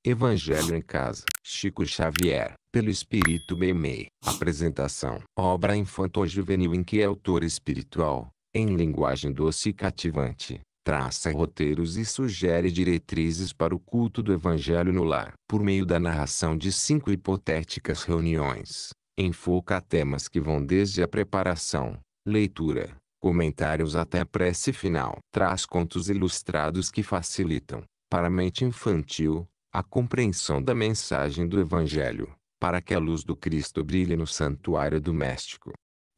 Evangelho em Casa, Chico Xavier, pelo Espírito Meimei. Apresentação. Obra infanto-juvenil em que autor espiritual, em linguagem doce e cativante, traça roteiros e sugere diretrizes para o culto do Evangelho no lar. Por meio da narração de 5 hipotéticas reuniões, enfoca temas que vão desde a preparação, leitura, comentários até a prece final. Traz contos ilustrados que facilitam, para a mente infantil, a compreensão da mensagem do Evangelho, para que a luz do Cristo brilhe no santuário doméstico.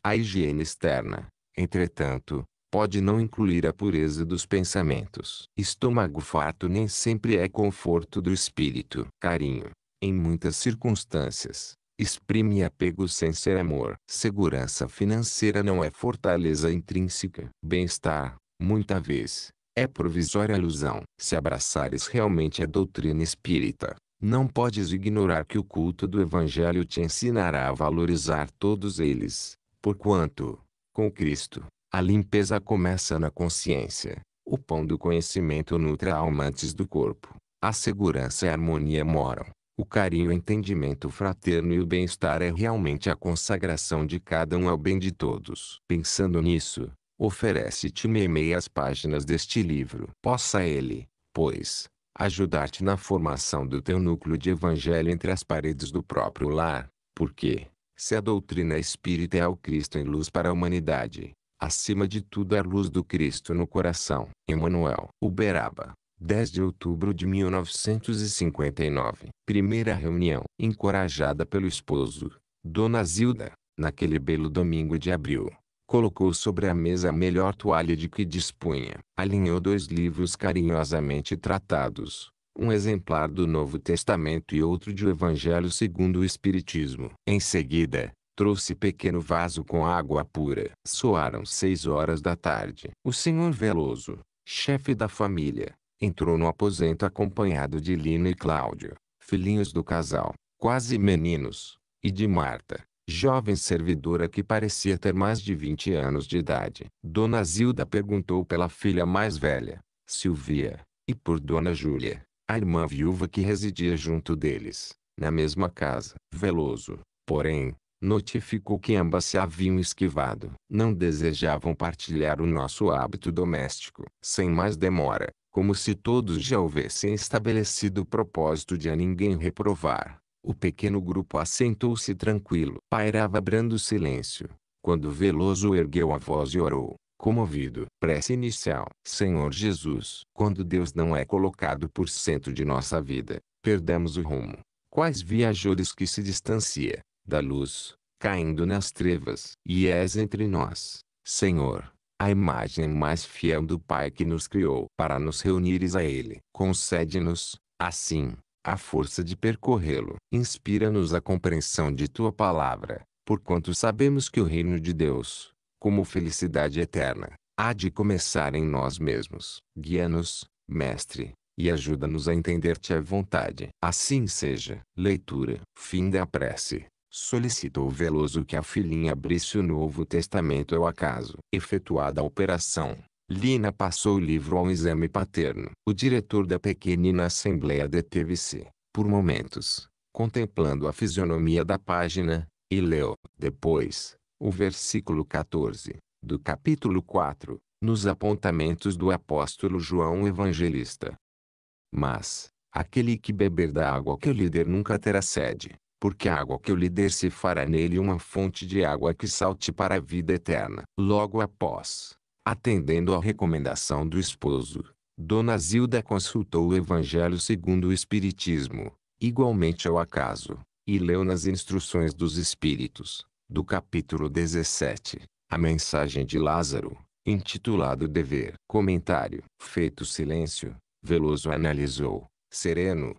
A higiene externa, entretanto, pode não incluir a pureza dos pensamentos. Estômago farto nem sempre é conforto do espírito. Carinho, em muitas circunstâncias, exprime apego sem ser amor. Segurança financeira não é fortaleza intrínseca. Bem-estar, muita vez, é provisória ilusão. Se abraçares realmente a doutrina espírita, não podes ignorar que o culto do Evangelho te ensinará a valorizar todos eles, porquanto, com Cristo, a limpeza começa na consciência. O pão do conhecimento nutre a alma antes do corpo. A segurança e a harmonia moram. O carinho, o entendimento fraterno e o bem-estar é realmente a consagração de cada um ao bem de todos. Pensando nisso, oferece-te meias páginas deste livro. Possa ele, pois, ajudar-te na formação do teu núcleo de evangelho entre as paredes do próprio lar, porque, se a doutrina espírita é o Cristo em luz para a humanidade, acima de tudo é a luz do Cristo no coração. Emmanuel. Uberaba, 10 de outubro de 1959. Primeira reunião. Encorajada pelo esposo, Dona Zilda, naquele belo domingo de abril, colocou sobre a mesa a melhor toalha de que dispunha. Alinhou 2 livros carinhosamente tratados, um exemplar do Novo Testamento e outro de O Evangelho segundo o Espiritismo. Em seguida, trouxe pequeno vaso com água pura. Soaram 6 horas da tarde. O senhor Veloso, chefe da família, entrou no aposento acompanhado de Lino e Cláudio, filhinhos do casal, quase meninos, e de Marta, jovem servidora que parecia ter mais de 20 anos de idade. Dona Zilda perguntou pela filha mais velha, Silvia, e por Dona Júlia, a irmã viúva que residia junto deles, na mesma casa. Veloso, porém, notificou que ambas se haviam esquivado. Não desejavam partilhar o nosso hábito doméstico. Sem mais demora, como se todos já houvessem estabelecido o propósito de a ninguém reprovar, o pequeno grupo assentou-se tranquilo. Pairava brando silêncio, quando Veloso ergueu a voz e orou, comovido. Prece inicial. Senhor Jesus. Quando Deus não é colocado por centro de nossa vida, perdemos o rumo. Quais viajores que se distancia da luz, caindo nas trevas. E és entre nós, Senhor, a imagem mais fiel do Pai que nos criou. Para nos reunires a Ele, concede-nos, assim, a força de percorrê-lo. Inspira-nos a compreensão de Tua palavra, porquanto sabemos que o reino de Deus, como felicidade eterna, há de começar em nós mesmos. Guia-nos, Mestre, e ajuda-nos a entender-te à vontade. Assim seja. Leitura. Fim da prece. Solicitou Veloso que a filhinha abrisse o Novo Testamento ao acaso. Efetuada a operação, Lina passou o livro ao exame paterno. O diretor da pequenina assembleia deteve-se, por momentos, contemplando a fisionomia da página, e leu, depois, o versículo 14, do capítulo 4, nos apontamentos do apóstolo João Evangelista. Mas, aquele que beber da água que eu lhe der nunca terá sede, porque a água que eu lhe der se fará nele uma fonte de água que salte para a vida eterna. Logo após, atendendo à recomendação do esposo, Dona Zilda consultou o Evangelho segundo o Espiritismo, igualmente ao acaso, e leu nas Instruções dos Espíritos, do capítulo 17, a mensagem de Lázaro, intitulado Dever. Comentário. Feito silêncio, Veloso analisou, sereno,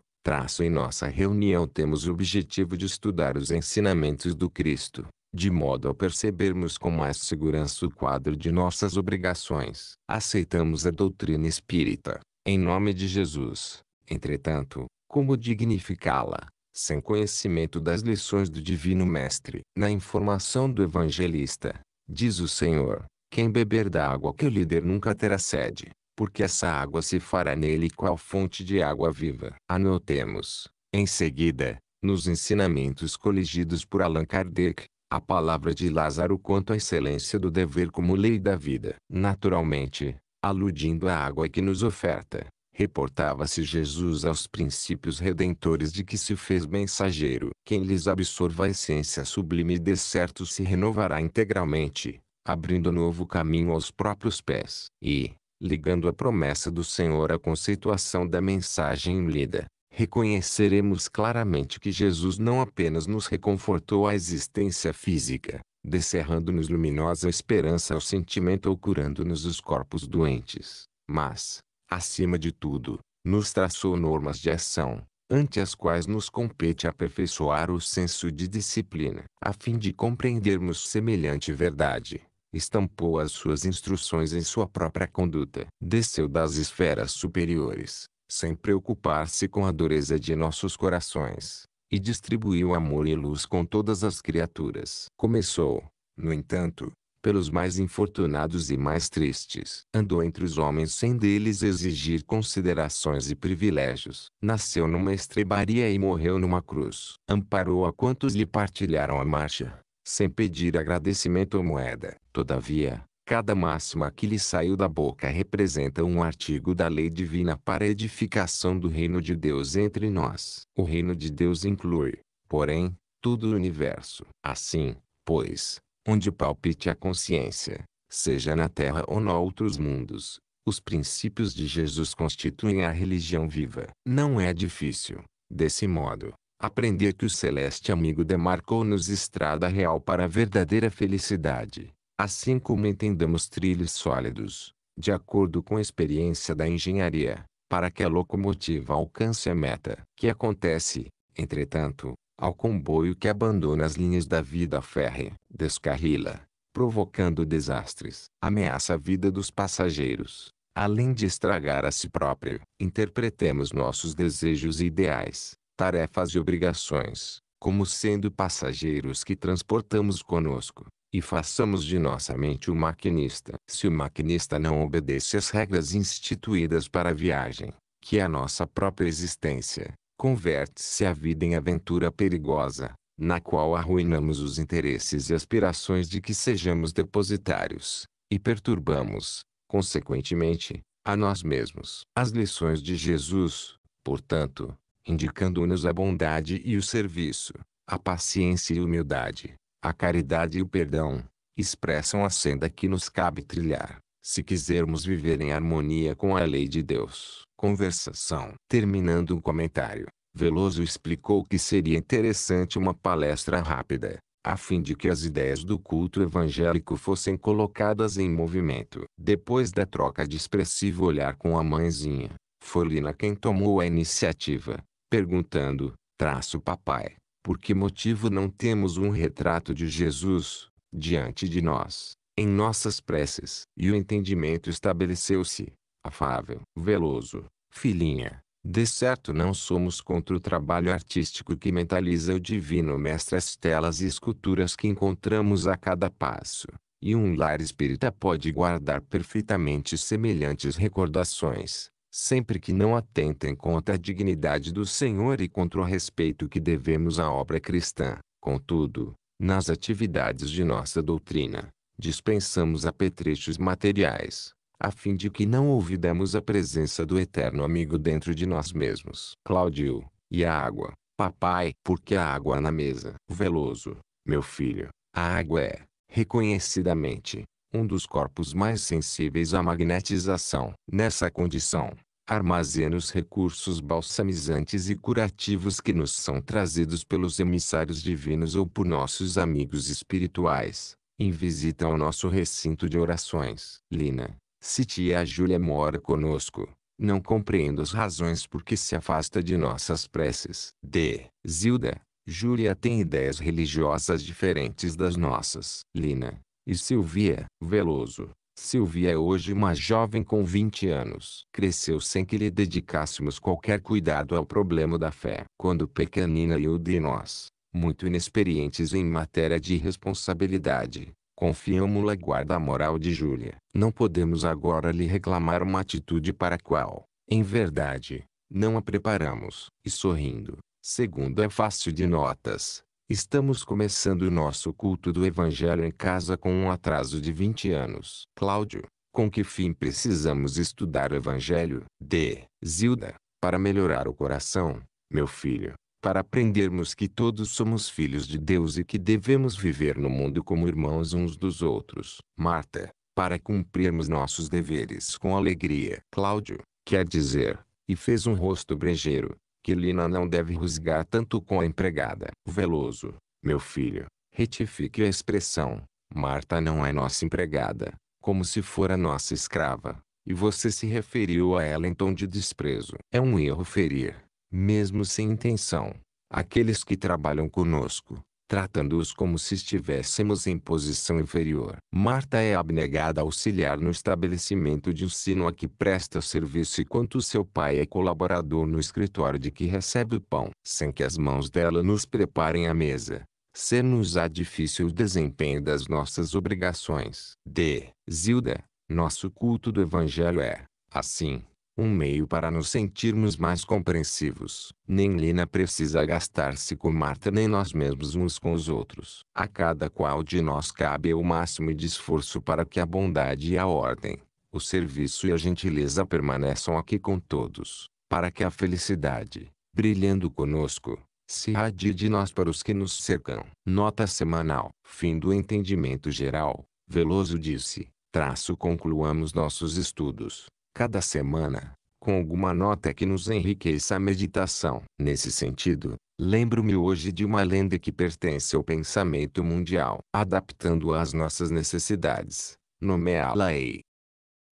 em nossa reunião temos o objetivo de estudar os ensinamentos do Cristo, de modo a percebermos com mais segurança o quadro de nossas obrigações. Aceitamos a doutrina espírita, em nome de Jesus. Entretanto, como dignificá-la, sem conhecimento das lições do Divino Mestre? Na informação do evangelista, diz o Senhor, quem beber da água que eu lhe der nunca terá sede. porque essa água se fará nele qual fonte de água viva. Anotemos, em seguida, nos ensinamentos coligidos por Allan Kardec, a palavra de Lázaro quanto à excelência do dever como lei da vida. Naturalmente, aludindo à água que nos oferta, reportava-se Jesus aos princípios redentores de que se fez mensageiro. Quem lhes absorva a essência sublime de certo se renovará integralmente, abrindo novo caminho aos próprios pés. E, ligando a promessa do Senhor à conceituação da mensagem lida, reconheceremos claramente que Jesus não apenas nos reconfortou a existência física, descerrando-nos luminosa esperança ao sentimento ou curando-nos os corpos doentes, mas, acima de tudo, nos traçou normas de ação, ante as quais nos compete aperfeiçoar o senso de disciplina. A fim de compreendermos semelhante verdade, estampou as suas instruções em sua própria conduta. Desceu das esferas superiores, sem preocupar-se com a dureza de nossos corações, e distribuiu amor e luz com todas as criaturas. Começou, no entanto, pelos mais infortunados e mais tristes. Andou entre os homens sem deles exigir considerações e privilégios. Nasceu numa estrebaria e morreu numa cruz. Amparou a quantos lhe partilharam a marcha, sem pedir agradecimento ou moeda. Todavia, cada máxima que lhe saiu da boca representa um artigo da lei divina para a edificação do reino de Deus entre nós. O reino de Deus inclui, porém, todo o universo. Assim, pois, onde palpite a consciência, seja na terra ou noutros mundos, os princípios de Jesus constituem a religião viva. Não é difícil, desse modo, aprender que o celeste amigo demarcou-nos estrada real para a verdadeira felicidade, assim como entendamos trilhos sólidos, de acordo com a experiência da engenharia, para que a locomotiva alcance a meta. Que acontece, entretanto, ao comboio que abandona as linhas da vida férrea? Descarrila, provocando desastres. Ameaça a vida dos passageiros, além de estragar a si próprio. Interpretemos nossos desejos e ideais, tarefas e obrigações, como sendo passageiros que transportamos conosco, e façamos de nossa mente o maquinista. Se o maquinista não obedece às regras instituídas para a viagem, que é a nossa própria existência, converte-se a vida em aventura perigosa, na qual arruinamos os interesses e aspirações de que sejamos depositários, e perturbamos, consequentemente, a nós mesmos. As lições de Jesus, portanto, indicando-nos a bondade e o serviço, a paciência e humildade, a caridade e o perdão, expressam a senda que nos cabe trilhar, se quisermos viver em harmonia com a lei de Deus. Conversação. Terminando um comentário, Veloso explicou que seria interessante uma palestra rápida, a fim de que as ideias do culto evangélico fossem colocadas em movimento. Depois da troca de expressivo olhar com a mãezinha, foi Lina quem tomou a iniciativa, perguntando, papai, por que motivo não temos um retrato de Jesus, diante de nós, em nossas preces? E o entendimento estabeleceu-se, afável. Veloso, filhinha, de certo não somos contra o trabalho artístico que mentaliza o divino mestre, as telas e esculturas que encontramos a cada passo, e um lar espírita pode guardar perfeitamente semelhantes recordações, sempre que não atentem contra a dignidade do Senhor e contra o respeito que devemos à obra cristã. Contudo, nas atividades de nossa doutrina, dispensamos apetrechos materiais, a fim de que não olvidemos a presença do eterno amigo dentro de nós mesmos. Cláudio, e a água, papai? Por que a água na mesa? Veloso, meu filho, a água é, reconhecidamente, um dos corpos mais sensíveis à magnetização. Nessa condição, armazena os recursos balsamizantes e curativos que nos são trazidos pelos emissários divinos ou por nossos amigos espirituais, em visita ao nosso recinto de orações. Lina, se tia Júlia mora conosco, não compreendo as razões por que se afasta de nossas preces. Zilda, Júlia tem ideias religiosas diferentes das nossas. Lina, e Silvia? Veloso, Silvia é hoje uma jovem com 20 anos. Cresceu sem que lhe dedicássemos qualquer cuidado ao problema da fé. Quando pequenina, e nós, muito inexperientes em matéria de responsabilidade, Confiamo-la à guarda moral de Júlia. Não podemos agora lhe reclamar uma atitude para a qual, em verdade, não a preparamos. E sorrindo, segundo é fácil de notas, estamos começando o nosso culto do Evangelho em casa com um atraso de 20 anos. Cláudio, com que fim precisamos estudar o Evangelho? D. Zilda, para melhorar o coração, meu filho, para aprendermos que todos somos filhos de Deus e que devemos viver no mundo como irmãos uns dos outros. Marta, para cumprirmos nossos deveres com alegria. Cláudio, quer dizer, e fez um rosto brejeiro, que Lina não deve rusgar tanto com a empregada. Veloso, meu filho, retifique a expressão. Marta não é nossa empregada, como se fora nossa escrava, e você se referiu a ela em tom de desprezo. É um erro ferir, mesmo sem intenção, aqueles que trabalham conosco, tratando-os como se estivéssemos em posição inferior. Marta é abnegada auxiliar no estabelecimento de ensino a que presta serviço enquanto seu pai é colaborador no escritório de que recebe o pão. Sem que as mãos dela nos preparem a mesa, ser-nos-á difícil o desempenho das nossas obrigações. D. Zilda, nosso culto do Evangelho é, assim, um meio para nos sentirmos mais compreensivos. Nem Lina precisa gastar-se com Marta nem nós mesmos uns com os outros. A cada qual de nós cabe o máximo de esforço para que a bondade e a ordem, o serviço e a gentileza permaneçam aqui com todos, para que a felicidade, brilhando conosco, se irradie de nós para os que nos cercam. Nota semanal. Fim do entendimento geral. Veloso disse, concluamos nossos estudos, cada semana, com alguma nota que nos enriqueça a meditação. Nesse sentido, lembro-me hoje de uma lenda que pertence ao pensamento mundial. Adaptando-a às nossas necessidades, nomeá-la-ei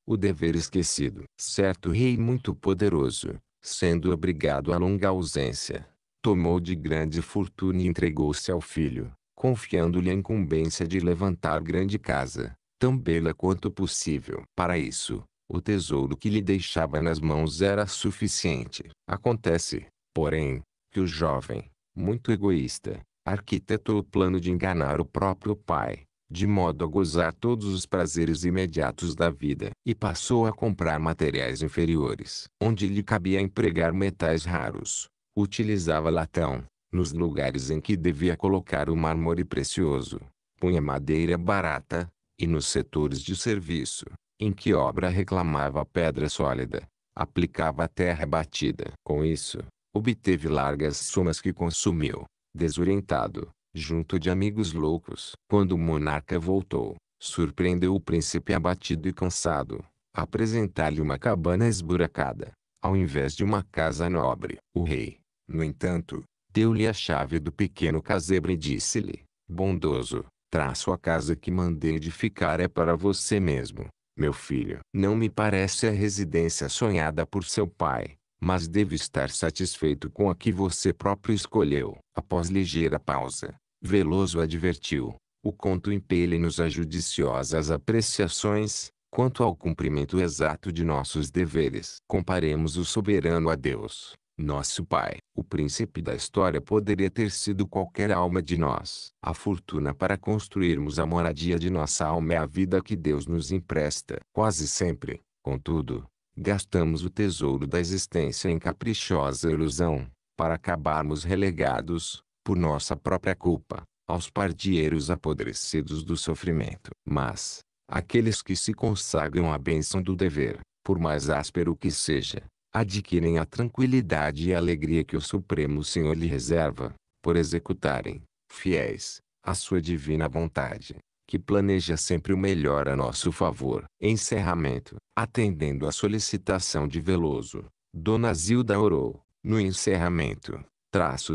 o dever esquecido. Certo rei muito poderoso, sendo obrigado a longa ausência, tomou de grande fortuna e entregou-se ao filho, confiando-lhe a incumbência de levantar grande casa, tão bela quanto possível. Para isso, o tesouro que lhe deixava nas mãos era suficiente. Acontece, porém, que o jovem, muito egoísta, arquitetou o plano de enganar o próprio pai, de modo a gozar todos os prazeres imediatos da vida. E passou a comprar materiais inferiores, onde lhe cabia empregar metais raros. Utilizava latão, nos lugares em que devia colocar o mármore precioso, punha madeira barata, e nos setores de serviço, em que obra reclamava pedra sólida, aplicava a terra batida. Com isso, obteve largas somas que consumiu, desorientado, junto de amigos loucos. Quando o monarca voltou, surpreendeu o príncipe abatido e cansado, a apresentar-lhe uma cabana esburacada, ao invés de uma casa nobre. O rei, no entanto, deu-lhe a chave do pequeno casebre e disse-lhe, bondoso, a casa que mandei edificar é para você mesmo, meu filho. Não me parece a residência sonhada por seu pai, mas devo estar satisfeito com a que você próprio escolheu. Após ligeira pausa, Veloso advertiu, o conto impele-nos a judiciosas apreciações, quanto ao cumprimento exato de nossos deveres. Comparemos o soberano a Deus, nosso Pai. O príncipe da história poderia ter sido qualquer alma de nós. A fortuna para construirmos a moradia de nossa alma é a vida que Deus nos empresta. Quase sempre, contudo, gastamos o tesouro da existência em caprichosa ilusão, para acabarmos relegados, por nossa própria culpa, aos pardieiros apodrecidos do sofrimento. Mas, aqueles que se consagram à bênção do dever, por mais áspero que seja, adquirem a tranquilidade e a alegria que o Supremo Senhor lhe reserva, por executarem, fiéis, a sua divina vontade, que planeja sempre o melhor a nosso favor. Encerramento. Atendendo à solicitação de Veloso, Dona Zilda orou, no encerramento,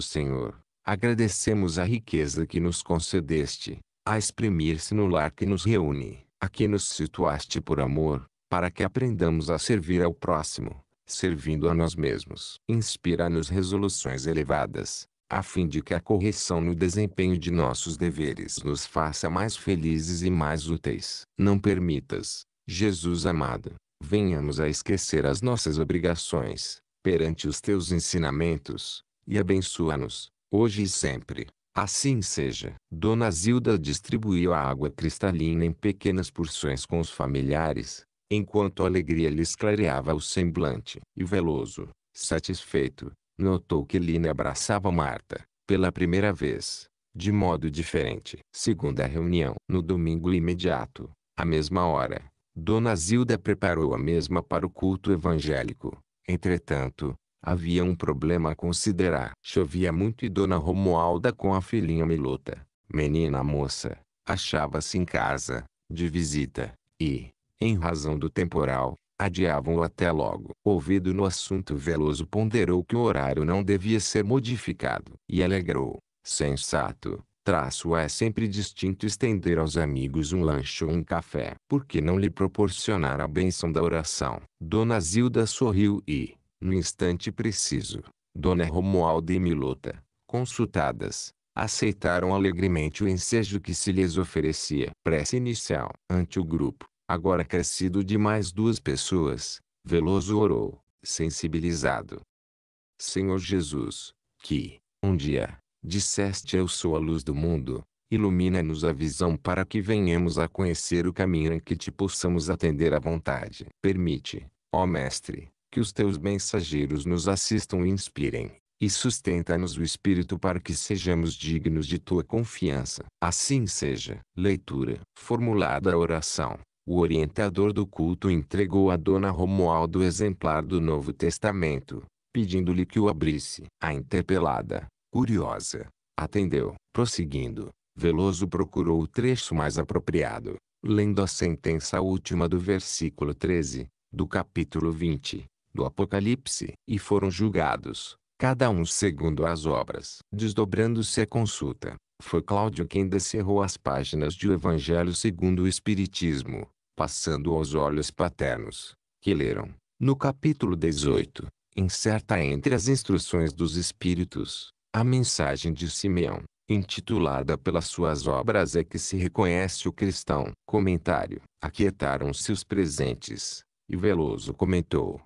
Senhor, agradecemos a riqueza que nos concedeste, a exprimir-se no lar que nos reúne, a que nos situaste por amor, para que aprendamos a servir ao próximo, servindo a nós mesmos. Inspira-nos resoluções elevadas, a fim de que a correção no desempenho de nossos deveres nos faça mais felizes e mais úteis. Não permitas, Jesus amado, venhamos a esquecer as nossas obrigações, perante os teus ensinamentos, e abençoa-nos, hoje e sempre. Assim seja. Dona Zilda distribuiu a água cristalina em pequenas porções com os familiares, enquanto a alegria lhes clareava o semblante. E Veloso, satisfeito, notou que Lina abraçava Marta, pela primeira vez, de modo diferente. Segunda reunião. No domingo imediato, à mesma hora, Dona Zilda preparou a mesma para o culto evangélico. Entretanto, havia um problema a considerar. Chovia muito e Dona Romualda com a filhinha Milota, menina moça, achava-se em casa, de visita, e, em razão do temporal, adiavam-o até logo. Ouvido no assunto, Veloso ponderou que o horário não devia ser modificado. E alegrou. Sensato. É sempre distinto estender aos amigos um lanche ou um café. Por que não lhe proporcionar a bênção da oração? Dona Zilda sorriu e, no instante preciso, Dona Romualda e Milota, consultadas, aceitaram alegremente o ensejo que se lhes oferecia. Prece inicial. Ante o grupo, agora crescido de mais 2 pessoas, Veloso orou, sensibilizado. Senhor Jesus, que, um dia, disseste: eu sou a luz do mundo, ilumina-nos a visão para que venhamos a conhecer o caminho em que te possamos atender à vontade. Permite, ó Mestre, que os teus mensageiros nos assistam e inspirem, e sustenta-nos o espírito para que sejamos dignos de tua confiança. Assim seja. Leitura. Formulada a oração, o orientador do culto entregou a Dona Romualda o exemplar do Novo Testamento, pedindo-lhe que o abrisse. A interpelada, curiosa, atendeu. Prosseguindo, Veloso procurou o trecho mais apropriado, lendo a sentença última do versículo 13, do capítulo 20, do Apocalipse. E foram julgados, cada um segundo as obras. Desdobrando-se a consulta, foi Cláudio quem descerrou as páginas de O Evangelho segundo o Espiritismo, passando aos olhos paternos, que leram, no capítulo 18, incerta entre as instruções dos Espíritos, a mensagem de Simeão, intitulada pelas suas obras é que se reconhece o cristão. Comentário. Aquietaram-se os presentes, e Veloso comentou: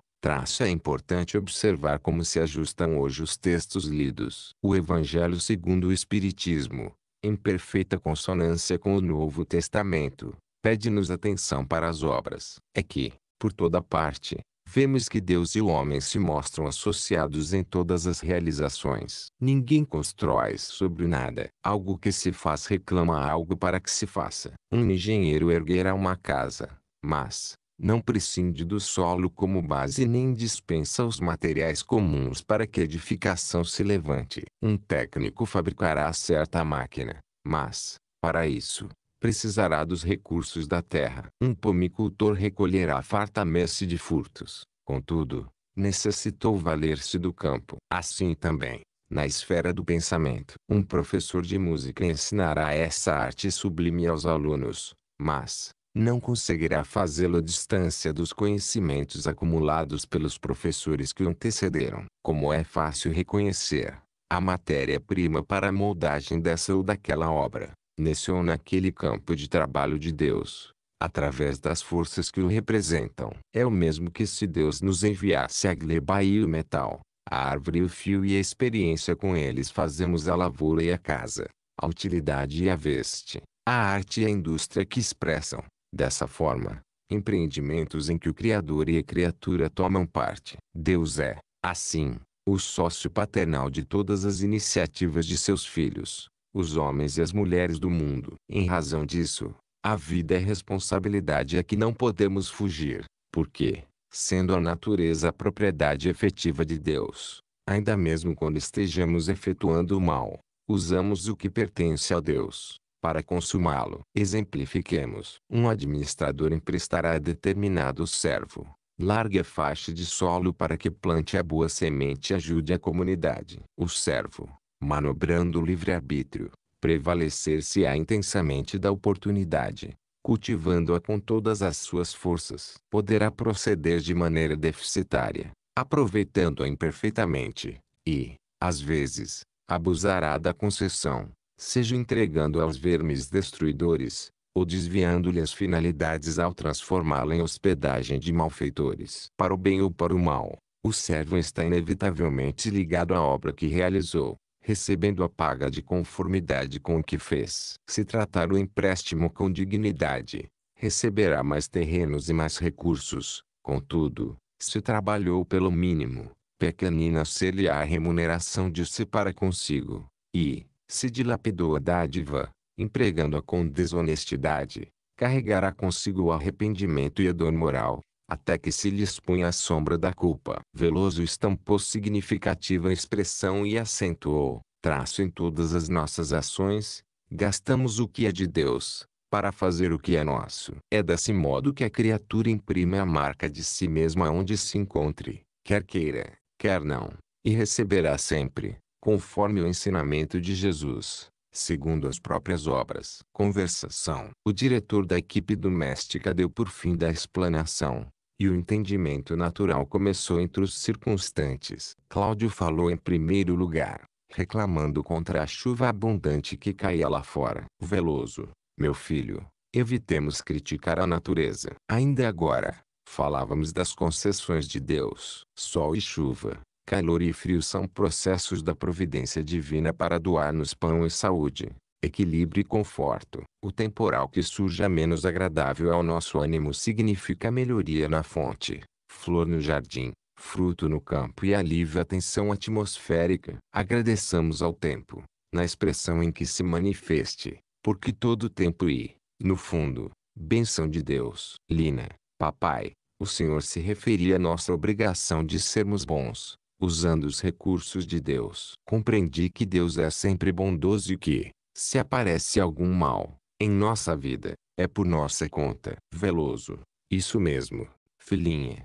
é importante observar como se ajustam hoje os textos lidos. O Evangelho segundo o Espiritismo, em perfeita consonância com o Novo Testamento, pede-nos atenção para as obras. É que, por toda parte, vemos que Deus e o homem se mostram associados em todas as realizações. Ninguém constrói sobre nada. Algo que se faz reclama algo para que se faça. Um engenheiro erguerá uma casa, mas não prescinde do solo como base nem dispensa os materiais comuns para que a edificação se levante. Um técnico fabricará certa máquina, mas, para isso, precisará dos recursos da terra. Um pomicultor recolherá farta messe de frutos, contudo, necessitou valer-se do campo. Assim também, na esfera do pensamento, um professor de música ensinará essa arte sublime aos alunos, mas não conseguirá fazê-lo à distância dos conhecimentos acumulados pelos professores que o antecederam. Como é fácil reconhecer a matéria-prima para a moldagem dessa ou daquela obra, nesse ou naquele campo de trabalho de Deus, através das forças que o representam. É o mesmo que se Deus nos enviasse a gleba e o metal, a árvore e o fio, e a experiência com eles fazemos a lavoura e a casa, a utilidade e a veste, a arte e a indústria que expressam, dessa forma, empreendimentos em que o Criador e a criatura tomam parte. Deus é, assim, o sócio paternal de todas as iniciativas de seus filhos, os homens e as mulheres do mundo. Em razão disso, a vida é responsabilidade a que não podemos fugir, porque, sendo a natureza a propriedade efetiva de Deus, ainda mesmo quando estejamos efetuando o mal, usamos o que pertence a Deus, para consumá-lo. Exemplifiquemos. Um administrador emprestará a determinado servo larga faixa de solo para que plante a boa semente e ajude a comunidade. O servo, manobrando o livre-arbítrio, prevalecer-se-á intensamente da oportunidade, cultivando-a com todas as suas forças. Poderá proceder de maneira deficitária, aproveitando-a imperfeitamente, e, às vezes, abusará da concessão, seja entregando-a aos vermes destruidores, ou desviando-lhe as finalidades ao transformá-la em hospedagem de malfeitores. Para o bem ou para o mal, o servo está inevitavelmente ligado à obra que realizou, recebendo a paga de conformidade com o que fez. Se tratar o empréstimo com dignidade, receberá mais terrenos e mais recursos. Contudo, se trabalhou pelo mínimo, pequenina ser-lhe-á a remuneração de se para consigo. E, se dilapidou a dádiva, empregando-a com desonestidade, carregará consigo o arrependimento e a dor moral, até que se lhe expunha a sombra da culpa. Veloso estampou significativa expressão e acentuou, traço em todas as nossas ações, gastamos o que é de Deus, para fazer o que é nosso. É desse modo que a criatura imprime a marca de si mesma onde se encontre, quer queira, quer não, e receberá sempre, conforme o ensinamento de Jesus, segundo as próprias obras. Conversação. O diretor da equipe doméstica deu por fim da explanação, e o entendimento natural começou entre os circunstantes. Cláudio falou em primeiro lugar, reclamando contra a chuva abundante que caía lá fora. Veloso: meu filho, evitemos criticar a natureza. Ainda agora, falávamos das concessões de Deus. Sol e chuva, calor e frio são processos da providência divina para doar-nos pão e saúde, equilíbrio e conforto. O temporal que surja menos agradável ao nosso ânimo significa melhoria na fonte, flor no jardim, fruto no campo e alívio à tensão atmosférica. Agradeçamos ao tempo, na expressão em que se manifeste, porque todo tempo e, no fundo, bênção de Deus. Lina: papai, o senhor se referia à nossa obrigação de sermos bons, usando os recursos de Deus. Compreendi que Deus é sempre bondoso e que, se aparece algum mal em nossa vida, é por nossa conta. Veloso: isso mesmo, filhinha.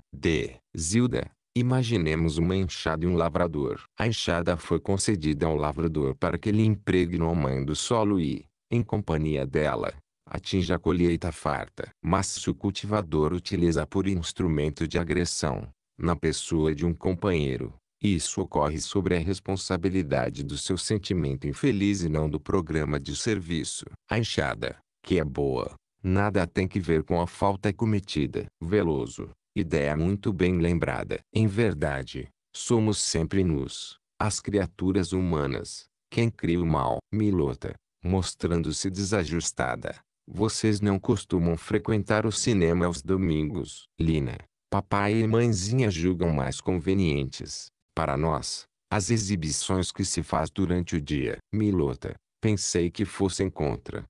Zilda: imaginemos uma enxada e um lavrador. A enxada foi concedida ao lavrador para que ele empregue no mãe do solo e, em companhia dela, atinja a colheita farta. Mas se o cultivador utiliza por instrumento de agressão, na pessoa de um companheiro, isso ocorre sobre a responsabilidade do seu sentimento infeliz e não do programa de serviço. A enxada, que é boa, nada tem que ver com a falta cometida. Veloso: ideia muito bem lembrada. Em verdade, somos sempre nós, as criaturas humanas, quem cria o mal. Milota: mostrando-se desajustada: vocês não costumam frequentar o cinema aos domingos. Lina: papai e mãezinha julgam mais convenientes, para nós, as exibições que se faz durante o dia. Milota: pensei que fossem contra.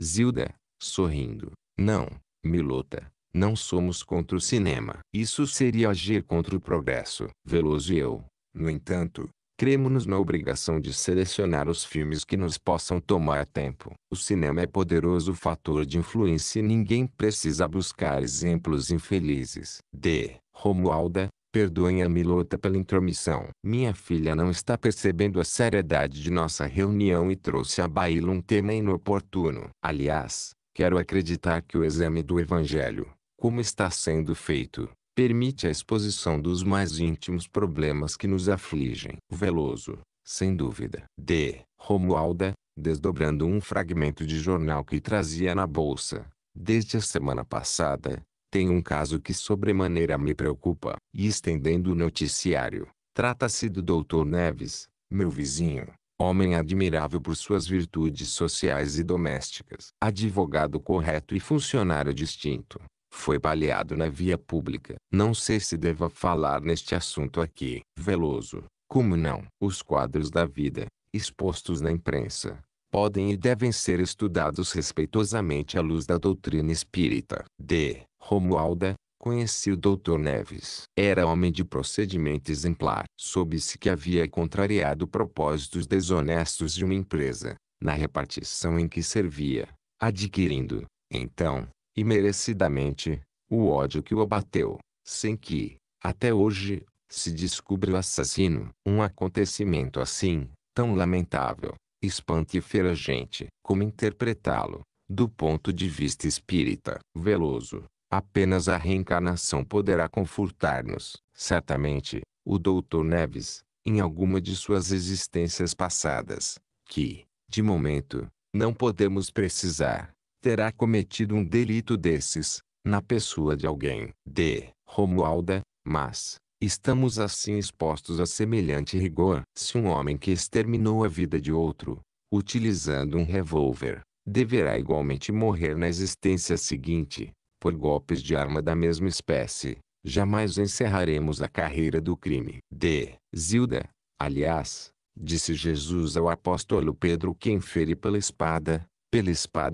Zilda, sorrindo: não, Milota, não somos contra o cinema. Isso seria agir contra o progresso. Veloso e eu, no entanto, cremos na obrigação de selecionar os filmes que nos possam tomar tempo. O cinema é poderoso fator de influência e ninguém precisa buscar exemplos infelizes. Romualda: perdoem a Milota pela intromissão. Minha filha não está percebendo a seriedade de nossa reunião e trouxe à baila um tema inoportuno. Aliás, quero acreditar que o exame do Evangelho, como está sendo feito, permite a exposição dos mais íntimos problemas que nos afligem. Veloso: sem dúvida. Romualda, desdobrando um fragmento de jornal que trazia na bolsa, desde a semana passada, tem um caso que sobremaneira me preocupa. E estendendo o noticiário: trata-se do Dr. Neves, meu vizinho, homem admirável por suas virtudes sociais e domésticas. Advogado correto e funcionário distinto. Foi baleado na via pública. Não sei se deva falar neste assunto aqui. Veloso: como não? Os quadros da vida, expostos na imprensa, podem e devem ser estudados respeitosamente à luz da doutrina espírita. Romualda: conheci o Dr. Neves. Era homem de procedimento exemplar. Soube-se que havia contrariado propósitos desonestos de uma empresa, na repartição em que servia, adquirindo, então, imerecidamente, o ódio que o abateu, sem que, até hoje, se descubra o assassino. Um acontecimento assim, tão lamentável, espantífera a gente. Como interpretá-lo, do ponto de vista espírita? Veloso: apenas a reencarnação poderá confortar-nos. Certamente, o Dr. Neves, em alguma de suas existências passadas, que, de momento, não podemos precisar, terá cometido um delito desses, na pessoa de alguém. Romualda: mas, Estamos assim expostos a semelhante rigor. Se um homem que exterminou a vida de outro, utilizando um revólver, deverá igualmente morrer na existência seguinte, por golpes de arma da mesma espécie, jamais encerraremos a carreira do crime. Zilda, aliás, disse Jesus ao apóstolo Pedro: quem fere pela espada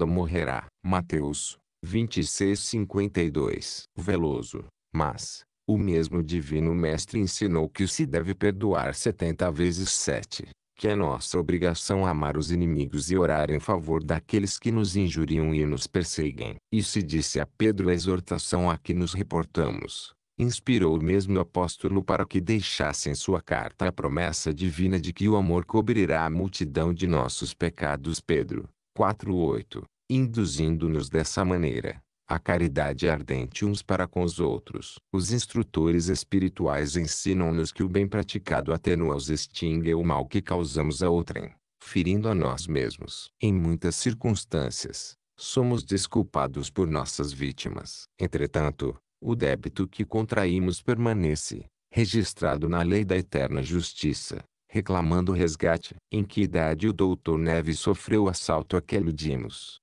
morrerá. Mateus 26:52. Veloso. Mas, o mesmo Divino Mestre ensinou que se deve perdoar 70 vezes 7, que é nossa obrigação amar os inimigos e orar em favor daqueles que nos injuriam e nos perseguem. E se disse a Pedro a exortação a que nos reportamos, inspirou o mesmo apóstolo para que deixasse em sua carta a promessa divina de que o amor cobrirá a multidão de nossos pecados. Pedro 4:8, induzindo-nos dessa maneira a caridade ardente uns para com os outros. Os instrutores espirituais ensinam-nos que o bem praticado atenua ou extingue o mal que causamos a outrem, ferindo a nós mesmos. Em muitas circunstâncias, somos desculpados por nossas vítimas. Entretanto, o débito que contraímos permanece, registrado na lei da eterna justiça, reclamando resgate. Em que idade o Dr. Neves sofreu o assalto a que aludimos?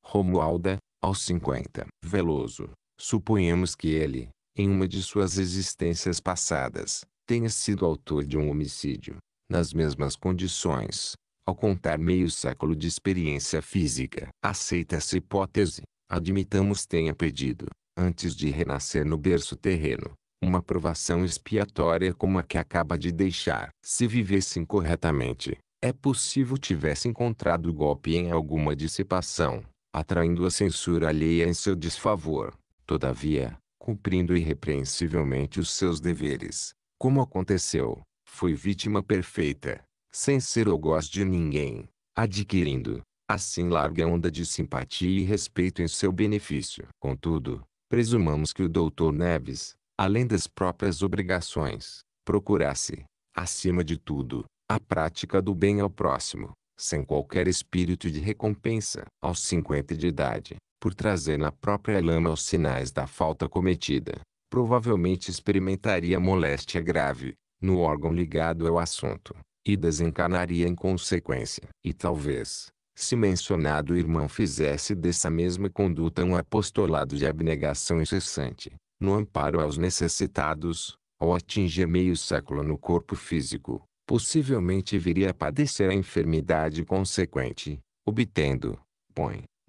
Romualda, aos 50. Veloso. Suponhamos que ele, em uma de suas existências passadas, tenha sido autor de um homicídio, nas mesmas condições, ao contar meio século de experiência física. Aceita essa hipótese, admitamos tenha pedido, antes de renascer no berço terreno, uma provação expiatória como a que acaba de deixar. Se vivesse incorretamente, é possível tivesse encontrado golpe em alguma dissipação, atraindo a censura alheia em seu desfavor. Todavia, cumprindo irrepreensivelmente os seus deveres, como aconteceu, foi vítima perfeita, sem ser algoz de ninguém, adquirindo, assim larga onda de simpatia e respeito em seu benefício. Contudo, presumamos que o Dr. Neves, além das próprias obrigações, procurasse, acima de tudo, a prática do bem ao próximo, sem qualquer espírito de recompensa. Aos 50 de idade, por trazer na própria lama os sinais da falta cometida, provavelmente experimentaria moléstia grave, no órgão ligado ao assunto, e desencarnaria em consequência. E talvez, se mencionado irmão fizesse dessa mesma conduta um apostolado de abnegação incessante, no amparo aos necessitados, ao atingir meio século no corpo físico, possivelmente viria a padecer a enfermidade consequente, obtendo,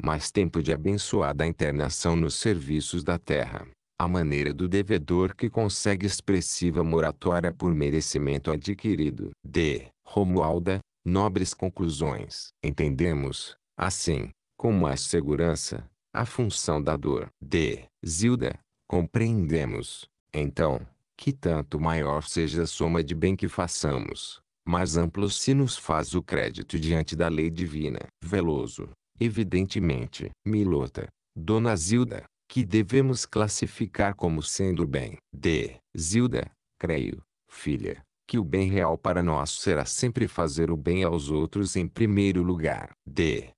mais tempo de abençoada internação nos serviços da terra, à maneira do devedor que consegue expressiva moratória por merecimento adquirido. Romualda, nobres conclusões. Entendemos, assim, com mais segurança, a função da dor. Zilda, compreendemos, então, que tanto maior seja a soma de bem que façamos, mais amplo se nos faz o crédito diante da lei divina. Veloso. Evidentemente. Milota. Dona Zilda, que devemos classificar como sendo bem. Zilda, creio, filha, que o bem real para nós será sempre fazer o bem aos outros em primeiro lugar.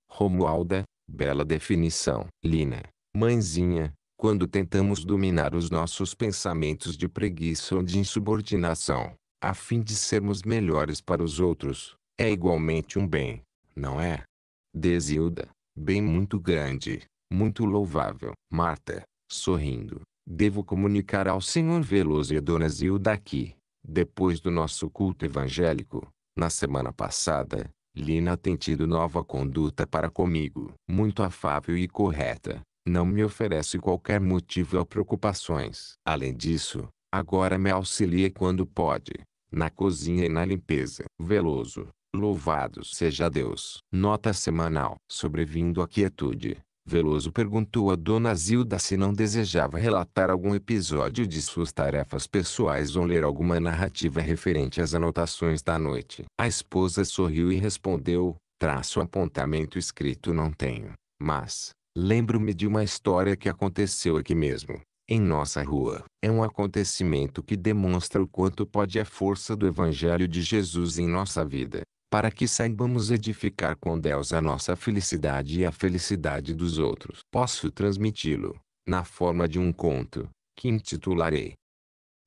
Romualda, bela definição. Lina, mãezinha, quando tentamos dominar os nossos pensamentos de preguiça ou de insubordinação, a fim de sermos melhores para os outros, é igualmente um bem, não é? Zilda, bem muito grande, muito louvável. Marta, sorrindo, devo comunicar ao Senhor Veloso e a Dona Zilda que, depois do nosso culto evangélico, na semana passada, Lina tem tido nova conduta para comigo. Muito afável e correta, não me oferece qualquer motivo a preocupações. Além disso, agora me auxilia quando pode, na cozinha e na limpeza. Veloso. Louvado seja Deus. Nota semanal. Sobrevindo à quietude, Veloso perguntou a Dona Zilda se não desejava relatar algum episódio de suas tarefas pessoais ou ler alguma narrativa referente às anotações da noite. A esposa sorriu e respondeu: apontamento escrito não tenho, mas lembro-me de uma história que aconteceu aqui mesmo, em nossa rua. É um acontecimento que demonstra o quanto pode a força do Evangelho de Jesus em nossa vida, para que saibamos edificar com Deus a nossa felicidade e a felicidade dos outros. Posso transmiti-lo, na forma de um conto, que intitularei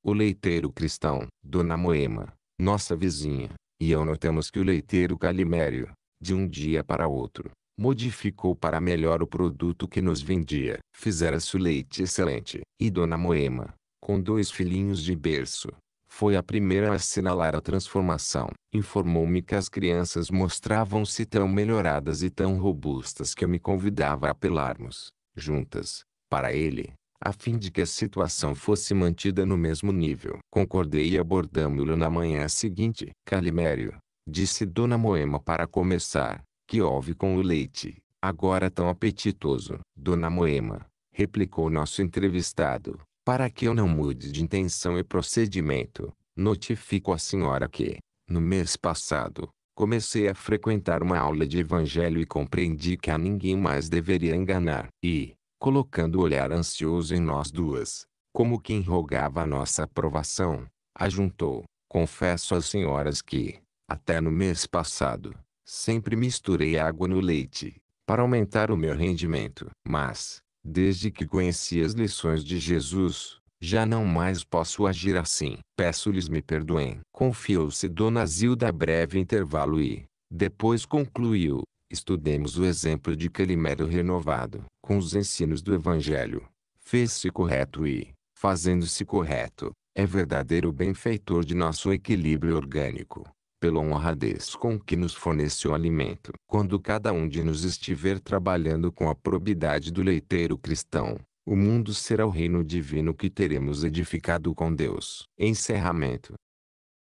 O leiteiro cristão, Dona Moema, nossa vizinha, e eu notamos que o leiteiro Calimério, de um dia para outro, modificou para melhor o produto que nos vendia. Fizera-se o leite excelente. E Dona Moema, com 2 filhinhos de berço, foi a primeira a assinalar a transformação. Informou-me que as crianças mostravam-se tão melhoradas e tão robustas que eu me convidava a apelarmos, juntas, para ele, a fim de que a situação fosse mantida no mesmo nível. Concordei e abordamo-lo na manhã seguinte. Calimério, disse Dona Moema para começar, que houve com o leite, agora tão apetitoso? Dona Moema, replicou nosso entrevistado, para que eu não mude de intenção e procedimento, notifico à senhora que, no mês passado, comecei a frequentar uma aula de evangelho e compreendi que a ninguém mais deveria enganar. E, colocando o olhar ansioso em nós duas, como quem rogava a nossa aprovação, ajuntou: confesso às senhoras que, até no mês passado, sempre misturei água no leite, para aumentar o meu rendimento. Mas, desde que conheci as lições de Jesus, já não mais posso agir assim. Peço-lhes me perdoem. Confiou-se Dona Zilda a breve intervalo e, depois concluiu: estudemos o exemplo de Calimério renovado. Com os ensinos do Evangelho, fez-se correto e, fazendo-se correto, é verdadeiro benfeitor de nosso equilíbrio orgânico, pela honradez com que nos forneceu alimento. Quando cada um de nós estiver trabalhando com a probidade do leiteiro cristão, o mundo será o reino divino que teremos edificado com Deus. Encerramento.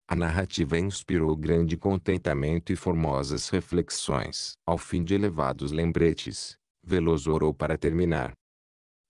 A narrativa inspirou grande contentamento e formosas reflexões. Ao fim de elevados lembretes, Veloso orou para terminar.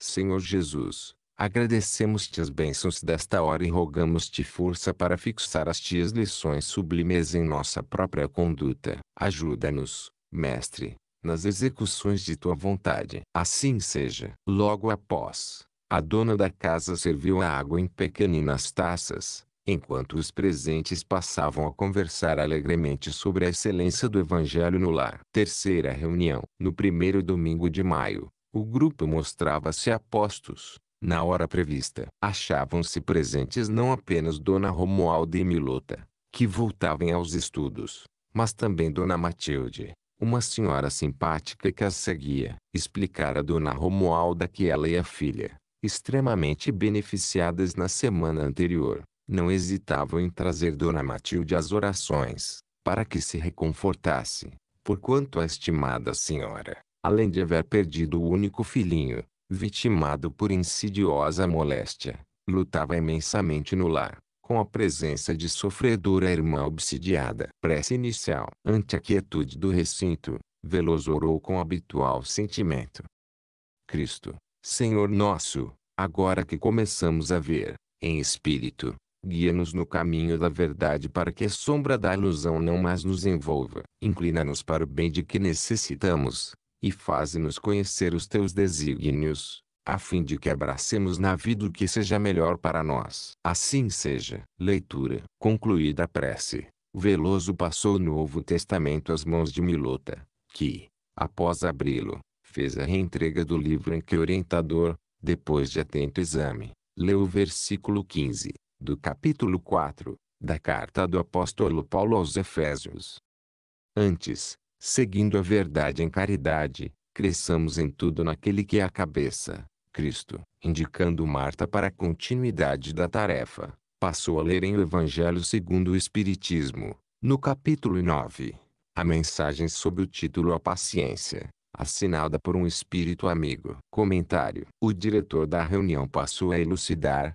Senhor Jesus, agradecemos-te as bênçãos desta hora e rogamos-te força para fixar as tias lições sublimes em nossa própria conduta. Ajuda-nos, Mestre, nas execuções de tua vontade. Assim seja. Logo após, a dona da casa serviu a água em pequeninas taças, enquanto os presentes passavam a conversar alegremente sobre a excelência do Evangelho no lar. Terceira reunião. No primeiro domingo de maio, o grupo mostrava-se a postos, na hora prevista. Achavam-se presentes não apenas Dona Romualda e Milota, que voltavam aos estudos, mas também Dona Matilde, uma senhora simpática que as seguia. Explicara a Dona Romualda que ela e a filha, extremamente beneficiadas na semana anterior, não hesitavam em trazer Dona Matilde às orações, para que se reconfortasse, porquanto a estimada senhora, além de haver perdido o único filhinho, vitimado por insidiosa moléstia, lutava imensamente no lar, com a presença de sofredora irmã obsidiada. Prece inicial. Ante a quietude do recinto, Veloso orou com habitual sentimento. Cristo, Senhor nosso, agora que começamos a ver, em espírito, guia-nos no caminho da verdade para que a sombra da ilusão não mais nos envolva. Inclina-nos para o bem de que necessitamos, e faze-nos conhecer os teus desígnios, a fim de que abracemos na vida o que seja melhor para nós. Assim seja. Leitura. Concluída a prece, Veloso passou o Novo Testamento às mãos de Milota, que, após abri-lo, fez a reentrega do livro em que o orientador, depois de atento exame, leu o versículo 15, do capítulo 4, da carta do apóstolo Paulo aos Efésios. Antes, seguindo a verdade em caridade, cresçamos em tudo naquele que é a cabeça, Cristo. Indicando Marta para a continuidade da tarefa, passou a ler em O Evangelho segundo o Espiritismo, no capítulo 9, a mensagem sob o título A Paciência, assinada por um espírito amigo. Comentário. O diretor da reunião passou a elucidar: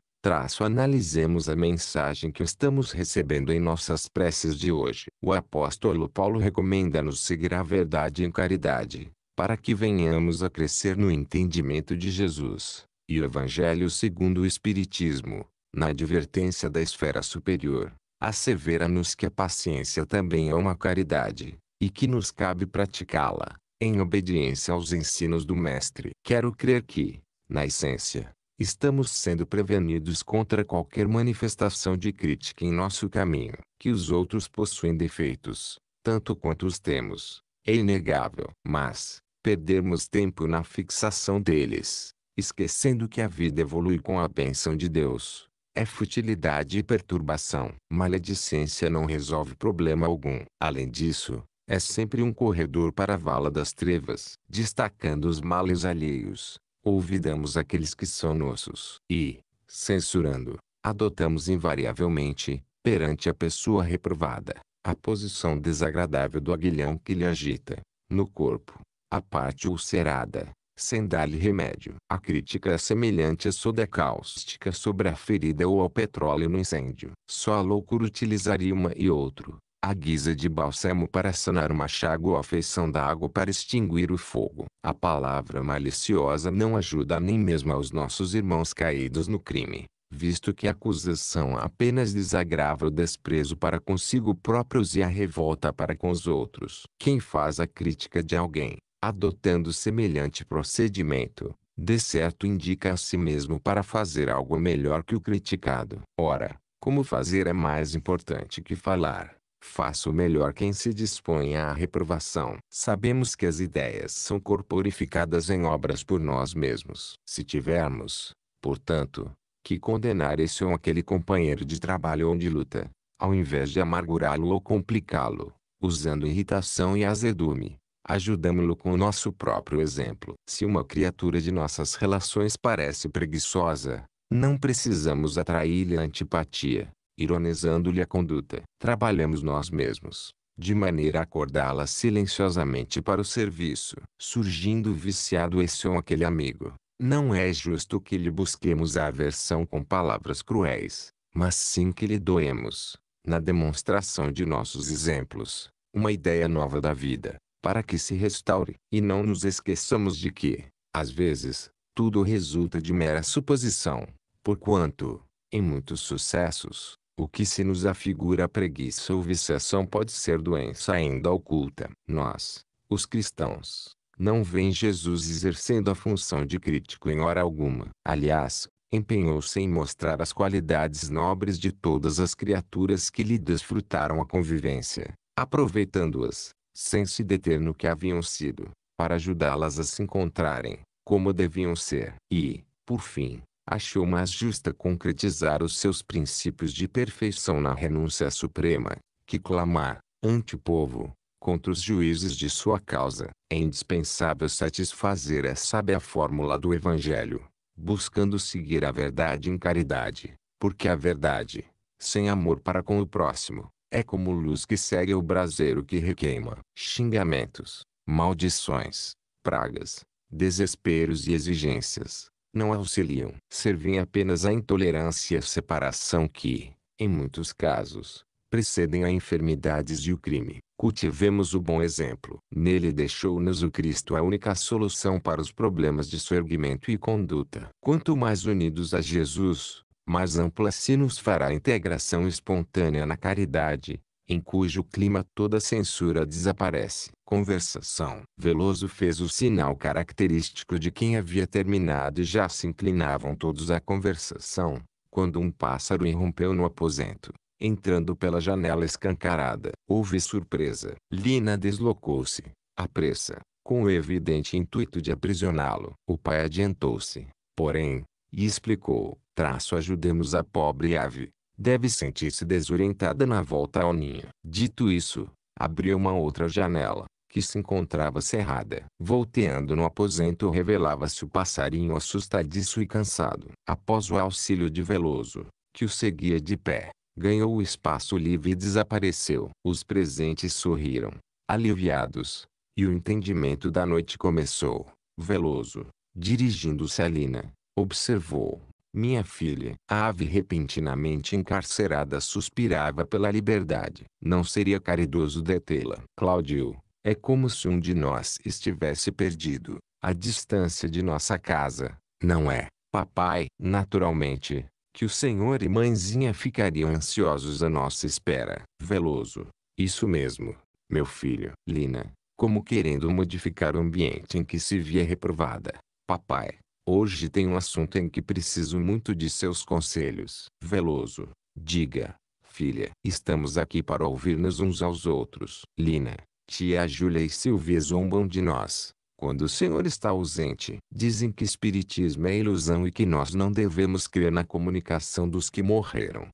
analisemos a mensagem que estamos recebendo em nossas preces de hoje. O apóstolo Paulo recomenda-nos seguir a verdade em caridade, para que venhamos a crescer no entendimento de Jesus. E o Evangelho segundo o Espiritismo, na advertência da esfera superior, assevera-nos que a paciência também é uma caridade, e que nos cabe praticá-la, em obediência aos ensinos do Mestre. Quero crer que, na essência, estamos sendo prevenidos contra qualquer manifestação de crítica em nosso caminho. Que os outros possuem defeitos, tanto quanto os temos, é inegável. Mas, perdermos tempo na fixação deles, esquecendo que a vida evolui com a bênção de Deus, é futilidade e perturbação. Maledicência não resolve problema algum. Além disso, é sempre um corredor para a vala das trevas. Destacando os males alheios, olvidamos aqueles que são nossos. E, censurando, adotamos invariavelmente, perante a pessoa reprovada, a posição desagradável do aguilhão que lhe agita, no corpo, a parte ulcerada, sem dar-lhe remédio. A crítica é semelhante à soda cáustica sobre a ferida ou ao petróleo no incêndio. Só a loucura utilizaria uma e outro, à guisa de bálsamo para sanar uma chaga ou a feição da água para extinguir o fogo. A palavra maliciosa não ajuda nem mesmo aos nossos irmãos caídos no crime, visto que a acusação apenas desagrava o desprezo para consigo próprios e a revolta para com os outros. Quem faz a crítica de alguém, adotando semelhante procedimento, de certo indica a si mesmo para fazer algo melhor que o criticado. Ora, como fazer é mais importante que falar, faça o melhor quem se dispõe à reprovação. Sabemos que as ideias são corporificadas em obras por nós mesmos. Se tivermos, portanto, que condenar esse ou aquele companheiro de trabalho ou de luta, ao invés de amargurá-lo ou complicá-lo, usando irritação e azedume, ajudamo-lo com o nosso próprio exemplo. Se uma criatura de nossas relações parece preguiçosa, não precisamos atrair-lhe a antipatia, ironizando-lhe a conduta. Trabalhamos nós mesmos, de maneira a acordá-la silenciosamente para o serviço. Surgindo viciado esse ou aquele amigo, não é justo que lhe busquemos a aversão com palavras cruéis, mas sim que lhe doemos, na demonstração de nossos exemplos, uma ideia nova da vida, para que se restaure. E não nos esqueçamos de que, às vezes, tudo resulta de mera suposição, porquanto, em muitos sucessos, o que se nos afigura preguiça ou viciação pode ser doença ainda oculta. Nós, os cristãos, não vêem Jesus exercendo a função de crítico em hora alguma. Aliás, empenhou-se em mostrar as qualidades nobres de todas as criaturas que lhe desfrutaram a convivência, aproveitando-as, sem se deter no que haviam sido, para ajudá-las a se encontrarem, como deviam ser. E, por fim, achou mais justa concretizar os seus princípios de perfeição na renúncia suprema, que clamar, ante o povo, contra os juízes de sua causa. É indispensável satisfazer a sábia fórmula do Evangelho, buscando seguir a verdade em caridade, porque a verdade, sem amor para com o próximo, é como luz que segue o braseiro que requeima. Xingamentos, maldições, pragas, desesperos e exigências não auxiliam. Servem apenas à intolerância e à separação que, em muitos casos, precedem a enfermidades e o crime. Cultivemos o bom exemplo. Nele deixou-nos o Cristo a única solução para os problemas de soerguimento e conduta. Quanto mais unidos a Jesus, mais ampla se nos fará a integração espontânea na caridade, em cujo clima toda censura desaparece. Conversação. Veloso fez o sinal característico de quem havia terminado e já se inclinavam todos à conversação, quando um pássaro irrompeu no aposento, entrando pela janela escancarada. Houve surpresa. Lina deslocou-se, à pressa, com o evidente intuito de aprisioná-lo. O pai adiantou-se, porém, e explicou: ajudemos a pobre ave. Deve sentir-se desorientada na volta ao ninho. Dito isso, abriu uma outra janela, que se encontrava cerrada. Volteando no aposento revelava-se o passarinho assustadiço e cansado. Após o auxílio de Veloso, que o seguia de pé, ganhou o espaço livre e desapareceu. Os presentes sorriram, aliviados, e o entendimento da noite começou. Veloso, dirigindo-se a Lina, observou: minha filha. A ave repentinamente encarcerada suspirava pela liberdade. Não seria caridoso detê-la. Cláudio, é como se um de nós estivesse perdido, à distância de nossa casa, não é, papai? Naturalmente, que o senhor e mãezinha ficariam ansiosos à nossa espera. Veloso, isso mesmo, meu filho. Lina, como querendo modificar o ambiente em que se via reprovada. Papai, hoje tem um assunto em que preciso muito de seus conselhos. Veloso, diga, filha. Estamos aqui para ouvir-nos uns aos outros. Lina, tia Júlia e Silvia zombam de nós, quando o Senhor está ausente. Dizem que espiritismo é ilusão e que nós não devemos crer na comunicação dos que morreram.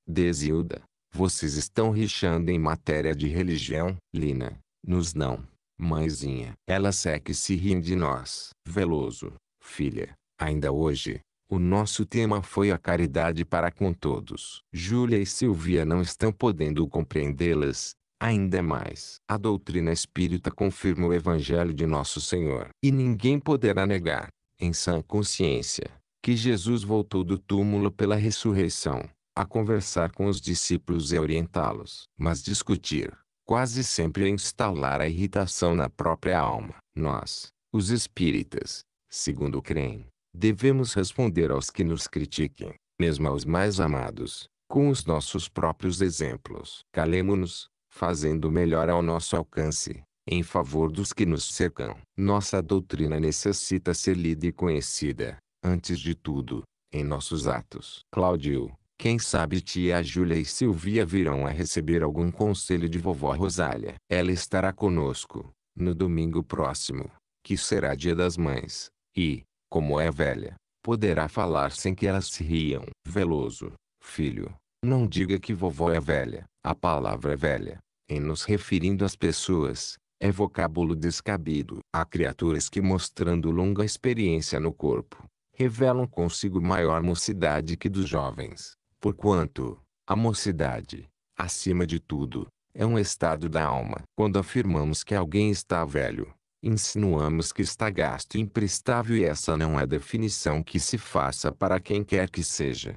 Desilda, vocês estão rixando em matéria de religião? Lina, nos não. Mãezinha, elas é que se riem de nós. Veloso, filha, ainda hoje, o nosso tema foi a caridade para com todos. Júlia e Silvia não estão podendo compreendê-las. Ainda mais, a doutrina espírita confirma o Evangelho de Nosso Senhor. E ninguém poderá negar, em sã consciência, que Jesus voltou do túmulo pela ressurreição, a conversar com os discípulos e orientá-los. Mas discutir, quase sempre é instalar a irritação na própria alma. Nós, os espíritas, segundo creem, devemos responder aos que nos critiquem, mesmo aos mais amados, com os nossos próprios exemplos. Calemo-nos, fazendo o melhor ao nosso alcance, em favor dos que nos cercam. Nossa doutrina necessita ser lida e conhecida, antes de tudo, em nossos atos. Cláudio, quem sabe tia Júlia e Silvia virão a receber algum conselho de vovó Rosália. Ela estará conosco, no domingo próximo, que será Dia das Mães, e, como é velha, poderá falar sem que elas se riam. Veloso, filho, não diga que vovó é velha. A palavra é velha, em nos referindo às pessoas, é vocábulo descabido. Há criaturas que, mostrando longa experiência no corpo, revelam consigo maior mocidade que dos jovens, porquanto a mocidade, acima de tudo, é um estado da alma. Quando afirmamos que alguém está velho, insinuamos que está gasto e imprestável, e essa não é a definição que se faça para quem quer que seja.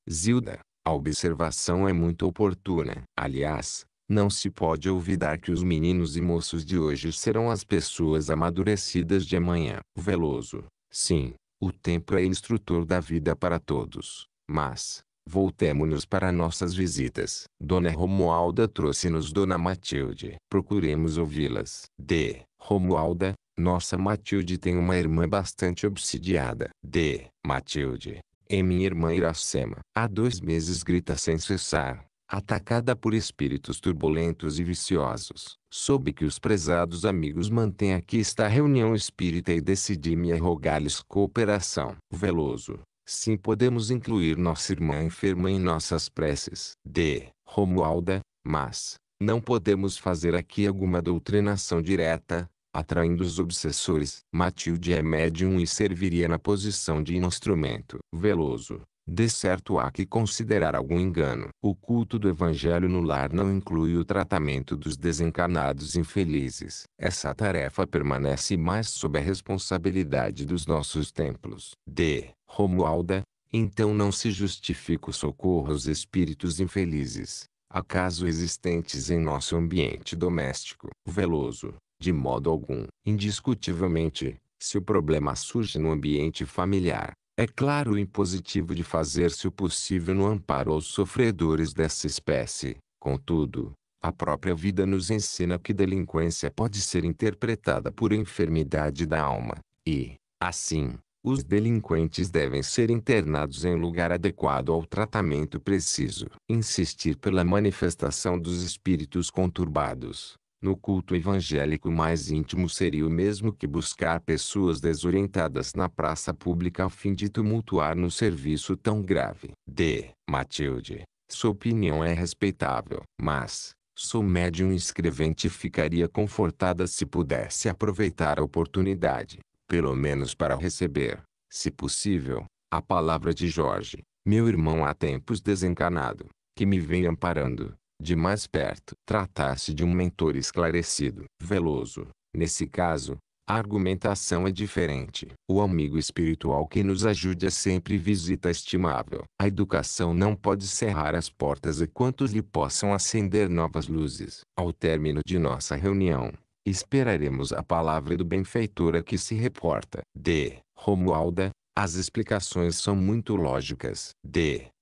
Zilda, a observação é muito oportuna. Aliás, não se pode olvidar que os meninos e moços de hoje serão as pessoas amadurecidas de amanhã. Veloso, sim, o tempo é instrutor da vida para todos, mas voltemo-nos para nossas visitas. Dona Romualda trouxe-nos Dona Matilde. Procuremos ouvi-las. Romualda, nossa Matilde tem uma irmã bastante obsidiada. Matilde, é minha irmã Iracema. Há 2 meses grita sem cessar, atacada por espíritos turbulentos e viciosos. Soube que os prezados amigos mantêm aqui esta reunião espírita e decidi-me a rogar-lhes cooperação. Veloso, sim, podemos incluir nossa irmã enferma em nossas preces. Romualda, mas não podemos fazer aqui alguma doutrinação direta, atraindo os obsessores. Matilde é médium e serviria na posição de instrumento. Veloso, de certo há que considerar algum engano. O culto do Evangelho no lar não inclui o tratamento dos desencarnados infelizes. Essa tarefa permanece mais sob a responsabilidade dos nossos templos. Romualda, então não se justifica o socorro aos espíritos infelizes, acaso existentes em nosso ambiente doméstico. Veloso, de modo algum. Indiscutivelmente, se o problema surge no ambiente familiar, é claro o impositivo de fazer-se o possível no amparo aos sofredores dessa espécie. Contudo, a própria vida nos ensina que delinquência pode ser interpretada por enfermidade da alma, e, assim, os delinquentes devem ser internados em lugar adequado ao tratamento preciso. Insistir pela manifestação dos espíritos conturbados no culto evangélico mais íntimo seria o mesmo que buscar pessoas desorientadas na praça pública a fim de tumultuar no serviço tão grave. Matilde, sua opinião é respeitável, mas sou médium e escrevente e ficaria confortada se pudesse aproveitar a oportunidade, pelo menos para receber, se possível, a palavra de Jorge, meu irmão há tempos desencarnado, que me vem amparando de mais perto. Trata-se de um mentor esclarecido. Veloso, nesse caso, a argumentação é diferente. O amigo espiritual que nos ajude é sempre visita estimável. A educação não pode cerrar as portas enquanto lhe possam acender novas luzes. Ao término de nossa reunião, esperaremos a palavra do benfeitor a que se reporta. Romualda, as explicações são muito lógicas.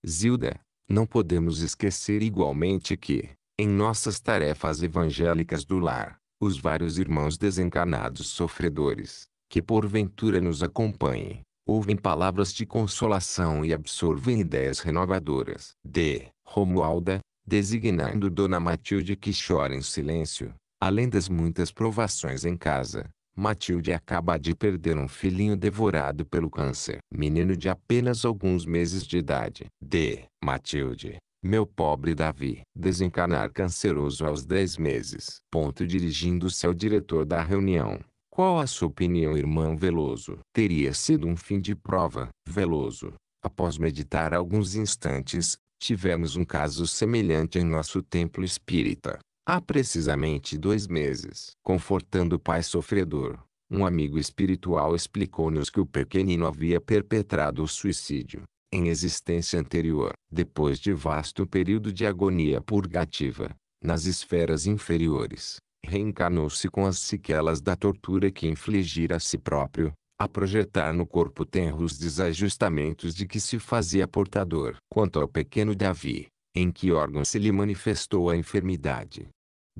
Zilda, não podemos esquecer igualmente que, em nossas tarefas evangélicas do lar, os vários irmãos desencarnados sofredores, que porventura nos acompanhem, ouvem palavras de consolação e absorvem ideias renovadoras. Romualda, designando Dona Matilde que chora em silêncio, além das muitas provações em casa, Matilde acaba de perder um filhinho devorado pelo câncer. Menino de apenas alguns meses de idade. D. Matilde. Meu pobre Davi. Desencarnar canceroso aos 10 meses. Dirigindo-se ao diretor da reunião. Qual a sua opinião, irmão Veloso? Teria sido um fim de prova. Veloso. Após meditar alguns instantes, tivemos um caso semelhante em nosso templo espírita. Há precisamente 2 meses. Confortando o pai sofredor, um amigo espiritual explicou-nos que o pequenino havia perpetrado o suicídio em existência anterior. Depois de vasto período de agonia purgativa, nas esferas inferiores, reencarnou-se com as sequelas da tortura que infligira a si próprio, a projetar no corpo tenros desajustamentos de que se fazia portador. Quanto ao pequeno Davi, em que órgão se lhe manifestou a enfermidade?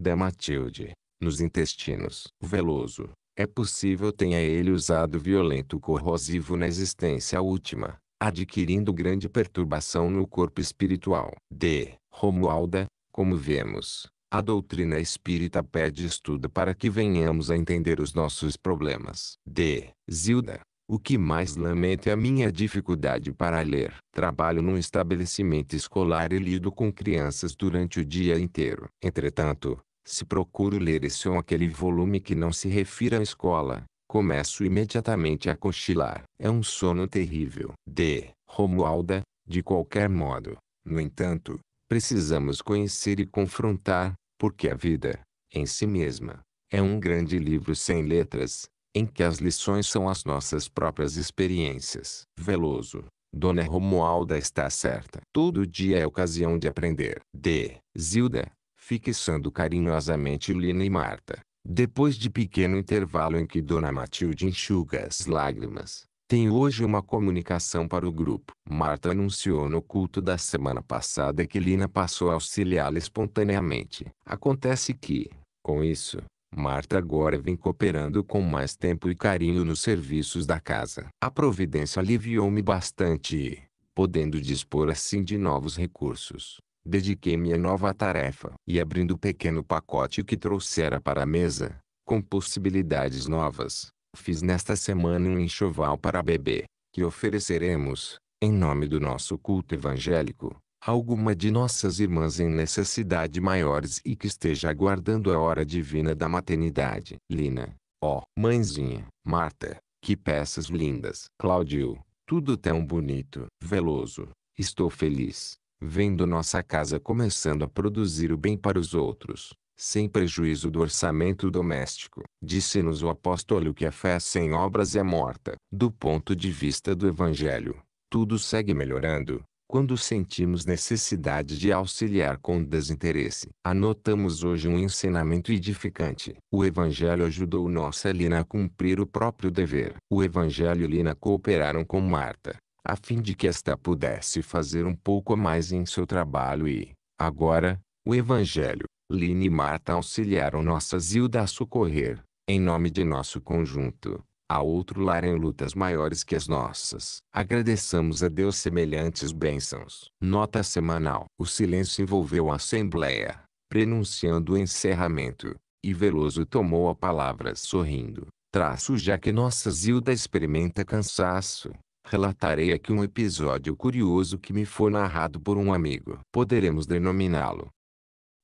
Da Matilde. Nos intestinos. Veloso. É possível tenha ele usado violento corrosivo na existência última, adquirindo grande perturbação no corpo espiritual. D. Romualda. Como vemos, a doutrina espírita pede estudo para que venhamos a entender os nossos problemas. D. Zilda. O que mais lamento é a minha dificuldade para ler. Trabalho num estabelecimento escolar e lido com crianças durante o dia inteiro. Entretanto, se procuro ler esse ou aquele volume que não se refira à escola, começo imediatamente a cochilar. É um sono terrível. D. Romualda. De qualquer modo, no entanto, precisamos conhecer e confrontar, porque a vida, em si mesma, é um grande livro sem letras, em que as lições são as nossas próprias experiências. Veloso. Dona Romualda está certa. Todo dia é ocasião de aprender. D. Zilda. Fixando carinhosamente Lina e Marta. Depois de pequeno intervalo em que Dona Matilde enxuga as lágrimas, tem hoje uma comunicação para o grupo. Marta anunciou no culto da semana passada que Lina passou a auxiliá-la espontaneamente. Acontece que, com isso, Marta agora vem cooperando com mais tempo e carinho nos serviços da casa. A providência aliviou-me bastante e, podendo dispor assim de novos recursos, dediquei-me à nova tarefa. E abrindo o pequeno pacote que trouxera para a mesa, com possibilidades novas, fiz nesta semana um enxoval para bebê, que ofereceremos, em nome do nosso culto evangélico, a alguma de nossas irmãs em necessidade maiores e que esteja aguardando a hora divina da maternidade. Lina. Ó, mãezinha. Marta. Que peças lindas. Cláudio. Tudo tão bonito. Veloso. Estou feliz, vendo nossa casa começando a produzir o bem para os outros, sem prejuízo do orçamento doméstico. Disse-nos o apóstolo que a fé sem obras é morta. Do ponto de vista do Evangelho, tudo segue melhorando, quando sentimos necessidade de auxiliar com desinteresse. Anotamos hoje um ensinamento edificante. O Evangelho ajudou nossa Lina a cumprir o próprio dever. O Evangelho e Lina cooperaram com Marta, a fim de que esta pudesse fazer um pouco a mais em seu trabalho e, agora, o Evangelho, Lina e Marta auxiliaram nossa Zilda a socorrer, em nome de nosso conjunto, a outro lar em lutas maiores que as nossas. Agradeçamos a Deus semelhantes bênçãos. Nota semanal. O silêncio envolveu a assembleia, prenunciando o encerramento, e Veloso tomou a palavra sorrindo. Já que nossa Zilda experimenta cansaço, relatarei aqui um episódio curioso que me foi narrado por um amigo. Poderemos denominá-lo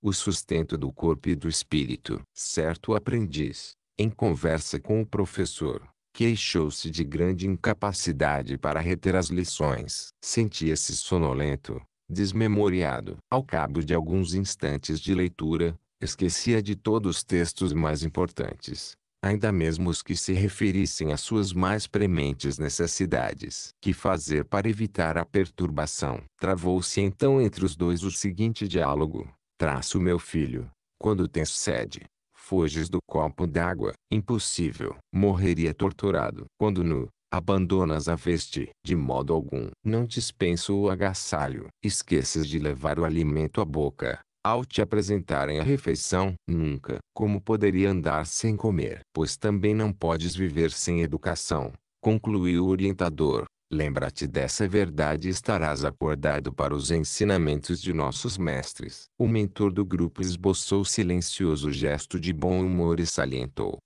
o sustento do corpo e do espírito. Certo aprendiz, em conversa com o professor, queixou-se de grande incapacidade para reter as lições. Sentia-se sonolento, desmemoriado. Ao cabo de alguns instantes de leitura, esquecia de todos os textos mais importantes, ainda mesmo os que se referissem às suas mais prementes necessidades. Que fazer para evitar a perturbação? Travou-se então entre os dois o seguinte diálogo: meu filho, quando tens sede, fuges do copo d'água. Impossível. Morreria torturado. Quando nu, abandonas a veste. De modo algum. Não dispenso o agasalho. Esqueces de levar o alimento à boca. Ao te apresentarem a refeição, nunca. Como poderia andar sem comer? Pois também não podes viver sem educação, concluiu o orientador. Lembra-te dessa verdade e estarás acordado para os ensinamentos de nossos mestres. O mentor do grupo esboçou silencioso gesto de bom humor e salientou: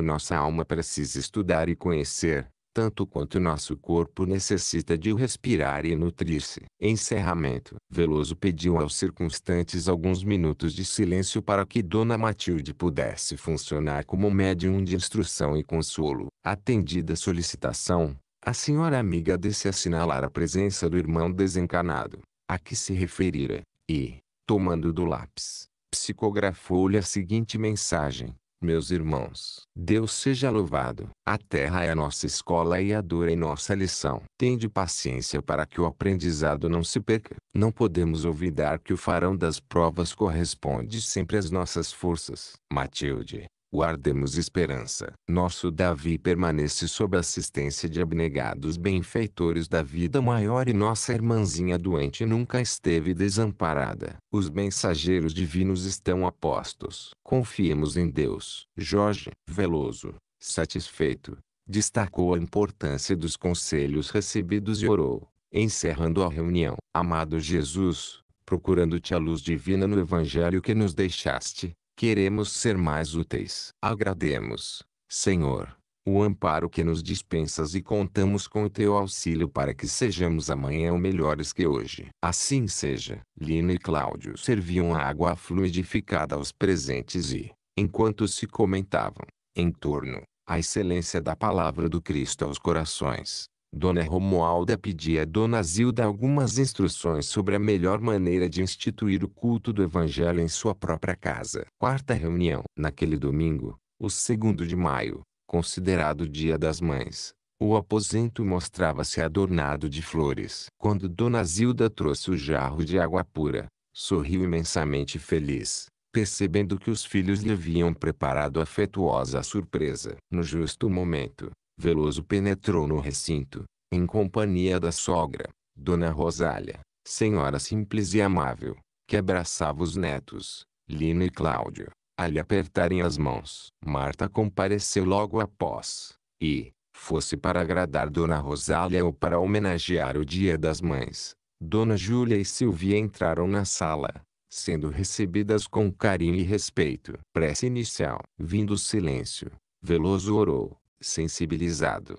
nossa alma precisa estudar e conhecer, tanto quanto nosso corpo necessita de respirar e nutrir-se. Encerramento. Veloso pediu aos circunstantes alguns minutos de silêncio para que Dona Matilde pudesse funcionar como médium de instrução e consolo. Atendida a solicitação, a senhora amiga desse assinalar a presença do irmão desencarnado, a que se referira, e, tomando do lápis, psicografou-lhe a seguinte mensagem: meus irmãos, Deus seja louvado. A terra é a nossa escola e a dor é nossa lição. Tende paciência para que o aprendizado não se perca. Não podemos olvidar que o farão das provas corresponde sempre às nossas forças. Matilde, guardemos esperança. Nosso Davi permanece sob a assistência de abnegados benfeitores da vida maior e nossa irmãzinha doente nunca esteve desamparada. Os mensageiros divinos estão a postos. Confiemos em Deus. Jorge Veloso, satisfeito, destacou a importância dos conselhos recebidos e orou, encerrando a reunião: amado Jesus, procurando-te a luz divina no Evangelho que nos deixaste, queremos ser mais úteis. Agrademos, Senhor, o amparo que nos dispensas e contamos com o teu auxílio para que sejamos amanhã melhores que hoje. Assim seja. Lino e Cláudio serviam a água fluidificada aos presentes e, enquanto se comentavam, em torno, a excelência da palavra do Cristo aos corações, Dona Romualda pedia a Dona Zilda algumas instruções sobre a melhor maneira de instituir o culto do Evangelho em sua própria casa. Quarta reunião. Naquele domingo, o 2º de maio, considerado Dia das Mães, o aposento mostrava-se adornado de flores. Quando Dona Zilda trouxe o jarro de água pura, sorriu imensamente feliz, percebendo que os filhos lhe haviam preparado afetuosa surpresa. No justo momento, Veloso penetrou no recinto, em companhia da sogra, Dona Rosália, senhora simples e amável, que abraçava os netos, Lino e Cláudio, a lhe apertarem as mãos. Marta compareceu logo após, e, fosse para agradar Dona Rosália ou para homenagear o Dia das Mães, Dona Júlia e Silvia entraram na sala, sendo recebidas com carinho e respeito. Prece inicial. Vindo o silêncio, Veloso orou, sensibilizado.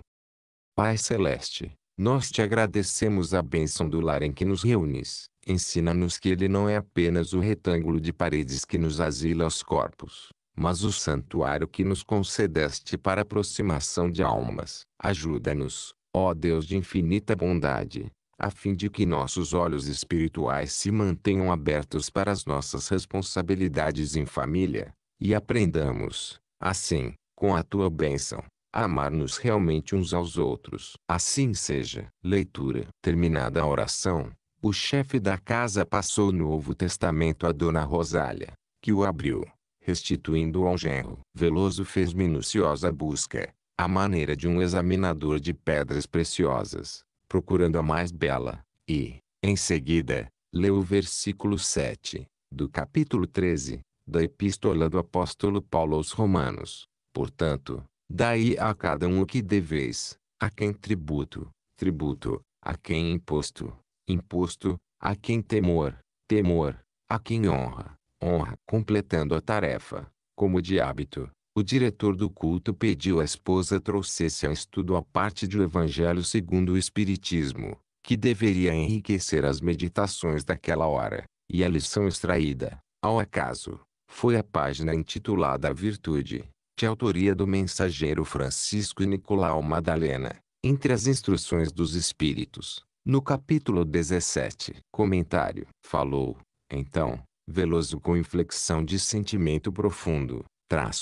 Pai Celeste, nós te agradecemos a bênção do lar em que nos reúnes. Ensina-nos que ele não é apenas o retângulo de paredes que nos asila aos corpos, mas o santuário que nos concedeste para a aproximação de almas. Ajuda-nos, ó Deus de infinita bondade, a fim de que nossos olhos espirituais se mantenham abertos para as nossas responsabilidades em família, e aprendamos, assim, com a tua bênção, a amar-nos realmente uns aos outros. Assim seja. Leitura. Terminada a oração, o chefe da casa passou o Novo Testamento a Dona Rosália, que o abriu, restituindo-o ao genro. Veloso fez minuciosa busca, à maneira de um examinador de pedras preciosas, procurando a mais bela, e, em seguida, leu o versículo 7, do capítulo 13, da Epístola do Apóstolo Paulo aos Romanos. Portanto, dai a cada um o que deveis: a quem tributo, tributo; a quem imposto, imposto; a quem temor, temor; a quem honra, honra. Completando a tarefa, como de hábito, o diretor do culto pediu à esposa trouxesse a estudo a parte do Evangelho segundo o Espiritismo, que deveria enriquecer as meditações daquela hora, e a lição extraída, ao acaso, foi a página intitulada A Virtude, de autoria do mensageiro Francisco Nicolau Madalena, entre as instruções dos Espíritos, no capítulo 17. Comentário. Falou, então, Veloso com inflexão de sentimento profundo: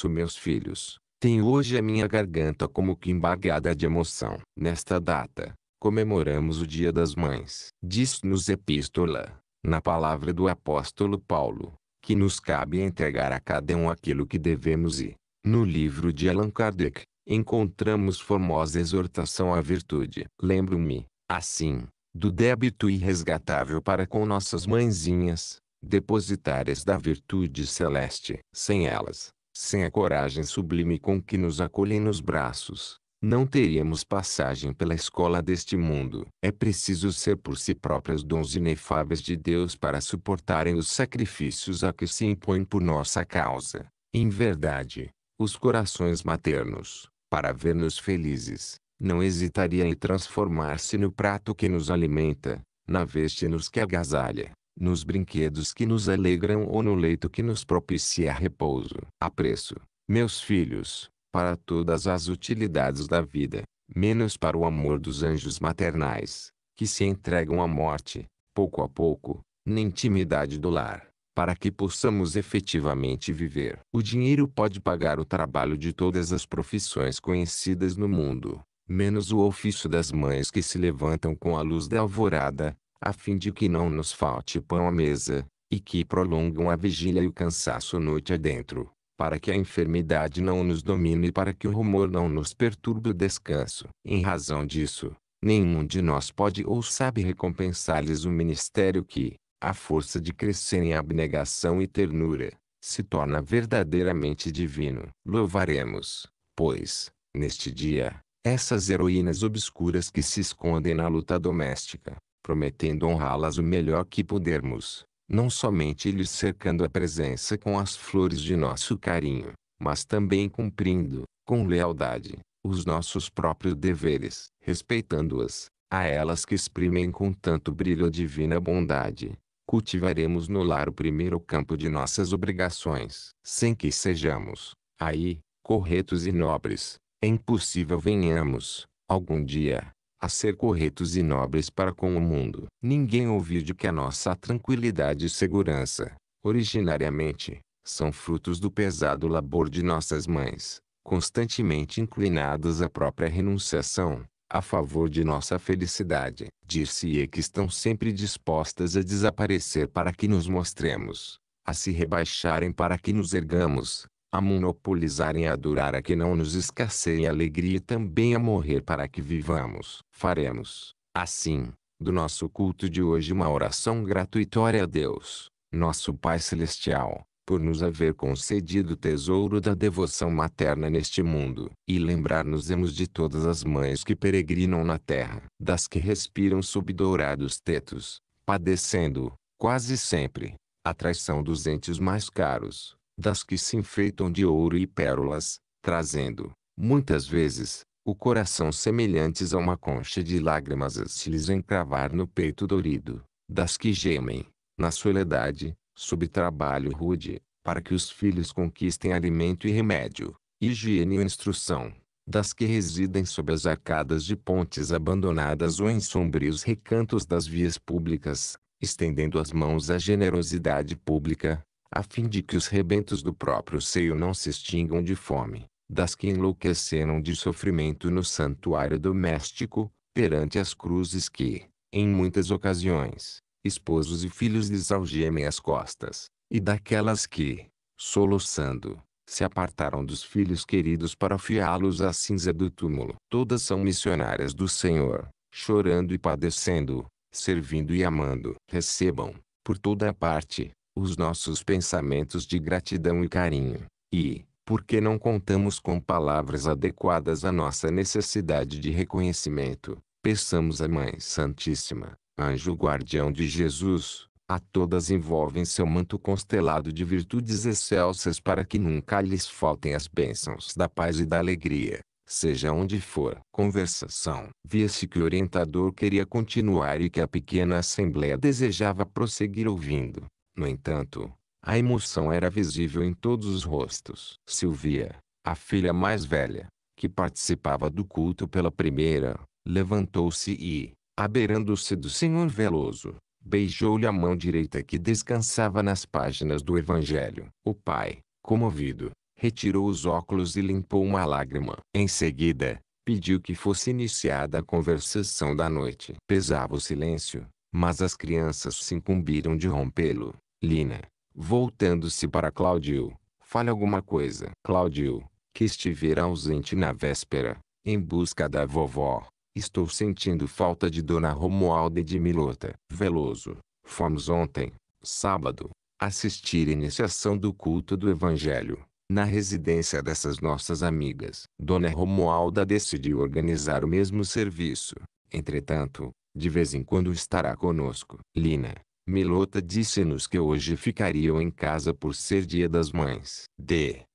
meus filhos, tenho hoje a minha garganta como que embargada de emoção. Nesta data, comemoramos o Dia das Mães. Diz-nos Epístola, na palavra do apóstolo Paulo, que nos cabe entregar a cada um aquilo que devemos e, no livro de Allan Kardec, encontramos formosa exortação à virtude. Lembro-me, assim, do débito irresgatável para com nossas mãezinhas, depositárias da virtude celeste. Sem elas, sem a coragem sublime com que nos acolhem nos braços, não teríamos passagem pela escola deste mundo. É preciso ser por si próprios dons inefáveis de Deus para suportarem os sacrifícios a que se impõem por nossa causa. Em verdade, os corações maternos, para ver-nos felizes, não hesitariam em transformar-se no prato que nos alimenta, na veste-nos que agasalha, nos brinquedos que nos alegram ou no leito que nos propicia repouso. Apreço, meus filhos, para todas as utilidades da vida, menos para o amor dos anjos maternais, que se entregam à morte, pouco a pouco, na intimidade do lar, para que possamos efetivamente viver. O dinheiro pode pagar o trabalho de todas as profissões conhecidas no mundo, menos o ofício das mães que se levantam com a luz da alvorada, a fim de que não nos falte pão à mesa, e que prolongam a vigília e o cansaço noite adentro, para que a enfermidade não nos domine e para que o rumor não nos perturbe o descanso. Em razão disso, nenhum de nós pode ou sabe recompensar-lhes o ministério que, à força de crescer em abnegação e ternura, se torna verdadeiramente divino. Louvaremos, pois, neste dia, essas heroínas obscuras que se escondem na luta doméstica, prometendo honrá-las o melhor que pudermos, não somente lhes cercando a presença com as flores de nosso carinho, mas também cumprindo, com lealdade, os nossos próprios deveres, respeitando-as, a elas que exprimem com tanto brilho a divina bondade. Cultivaremos no lar o primeiro campo de nossas obrigações. Sem que sejamos, aí, corretos e nobres, é impossível venhamos, algum dia, a ser corretos e nobres para com o mundo. Ninguém ouviu de que a nossa tranquilidade e segurança, originariamente, são frutos do pesado labor de nossas mães, constantemente inclinadas à própria renunciação, a favor de nossa felicidade. Dir-se-ia que estão sempre dispostas a desaparecer para que nos mostremos, a se rebaixarem para que nos ergamos, a monopolizarem a durar a que não nos escasseie a alegria e também a morrer para que vivamos. Faremos, assim, do nosso culto de hoje uma oração gratuitória a Deus, nosso Pai Celestial, por nos haver concedido o tesouro da devoção materna neste mundo. E lembrar-nos-emos de todas as mães que peregrinam na terra, das que respiram sob dourados tetos, padecendo, quase sempre, a traição dos entes mais caros, das que se enfeitam de ouro e pérolas, trazendo, muitas vezes, o coração semelhantes a uma concha de lágrimas a se lhes encravar no peito dorido, das que gemem, na soledade, sob trabalho rude, para que os filhos conquistem alimento e remédio, higiene e instrução, das que residem sob as arcadas de pontes abandonadas ou em sombrios recantos das vias públicas, estendendo as mãos à generosidade pública, a fim de que os rebentos do próprio seio não se extingam de fome, das que enlouqueceram de sofrimento no santuário doméstico, perante as cruzes que, em muitas ocasiões, esposos e filhos lhes algemem as costas, e daquelas que, soluçando, se apartaram dos filhos queridos para afiá-los à cinza do túmulo. Todas são missionárias do Senhor, chorando e padecendo, servindo e amando. Recebam, por toda a parte, os nossos pensamentos de gratidão e carinho, e, porque não contamos com palavras adequadas à nossa necessidade de reconhecimento, peçamos à Mãe Santíssima, anjo guardião de Jesus, a todas envolve em seu manto constelado de virtudes excelsas para que nunca lhes faltem as bênçãos da paz e da alegria, seja onde for. Conversação. Via-se que o orientador queria continuar e que a pequena assembleia desejava prosseguir ouvindo. No entanto, a emoção era visível em todos os rostos. Silvia, a filha mais velha, que participava do culto pela primeira, levantou-se e, abeirando-se do senhor Veloso, beijou-lhe a mão direita que descansava nas páginas do Evangelho. O pai, comovido, retirou os óculos e limpou uma lágrima. Em seguida, pediu que fosse iniciada a conversação da noite. Pesava o silêncio, mas as crianças se incumbiram de rompê-lo. Lina, voltando-se para Cláudio, fale alguma coisa. Cláudio, que estivera ausente na véspera, em busca da vovó. Estou sentindo falta de Dona Romualda e de Milota. Veloso, fomos ontem, sábado, assistir a iniciação do culto do Evangelho. Na residência dessas nossas amigas, Dona Romualda decidiu organizar o mesmo serviço. Entretanto, de vez em quando estará conosco. Lina Milota disse-nos que hoje ficariam em casa por ser Dia das Mães.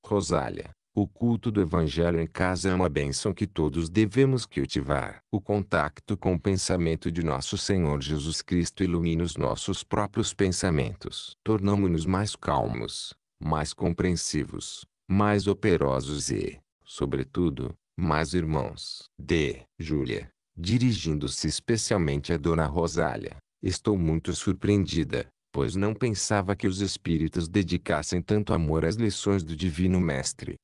Rosália. O culto do Evangelho em casa é uma bênção que todos devemos cultivar. O contato com o pensamento de nosso Senhor Jesus Cristo ilumina os nossos próprios pensamentos. Tornamo-nos mais calmos, mais compreensivos, mais operosos e, sobretudo, mais irmãos. Júlia. Dirigindo-se especialmente a Dona Rosália. Estou muito surpreendida, pois não pensava que os espíritos dedicassem tanto amor às lições do Divino Mestre.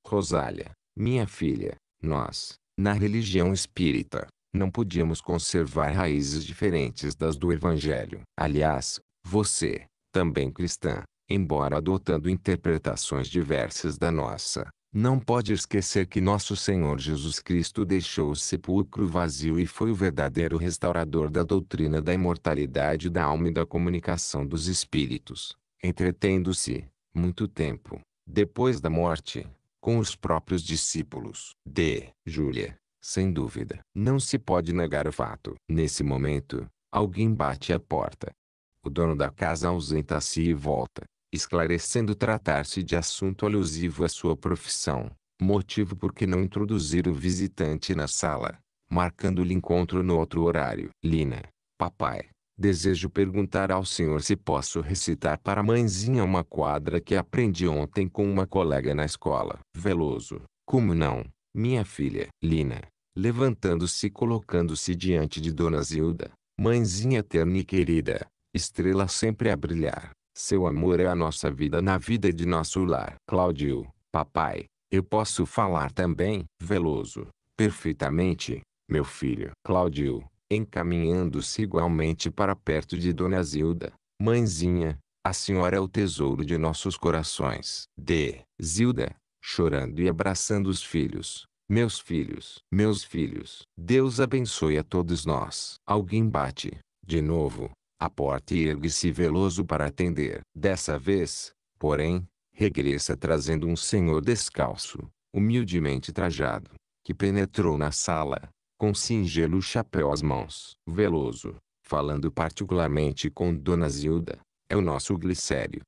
Rosália. Minha filha, nós, na religião espírita, não podíamos conservar raízes diferentes das do Evangelho. Aliás, você, também cristã, embora adotando interpretações diversas da nossa, não pode esquecer que nosso Senhor Jesus Cristo deixou o sepulcro vazio e foi o verdadeiro restaurador da doutrina da imortalidade da alma e da comunicação dos espíritos, entretendo-se, muito tempo, depois da morte, com os próprios discípulos. Júlia. Sem dúvida. Não se pode negar o fato. Nesse momento, alguém bate à porta. O dono da casa ausenta-se e volta, esclarecendo tratar-se de assunto alusivo à sua profissão, motivo por que não introduzir o visitante na sala, marcando-lhe encontro no outro horário. Lina. Papai, desejo perguntar ao senhor se posso recitar para a mãezinha uma quadra que aprendi ontem com uma colega na escola. Veloso. Como não, minha filha? Lina. Levantando-se e colocando-se diante de Dona Zilda. Mãezinha terna e querida, estrela sempre a brilhar. Seu amor é a nossa vida na vida de nosso lar. Cláudio. Papai, eu posso falar também? Veloso. Perfeitamente, meu filho. Cláudio, encaminhando-se igualmente para perto de Dona Zilda. Mãezinha, a senhora é o tesouro de nossos corações. Zilda, chorando e abraçando os filhos. Meus filhos. Meus filhos. Deus abençoe a todos nós. Alguém bate, de novo, a porta e ergue-se Veloso para atender. Dessa vez, porém, regressa trazendo um senhor descalço, humildemente trajado, que penetrou na sala, com singelo chapéu às mãos. Veloso, falando particularmente com Dona Zilda, é o nosso Glicério.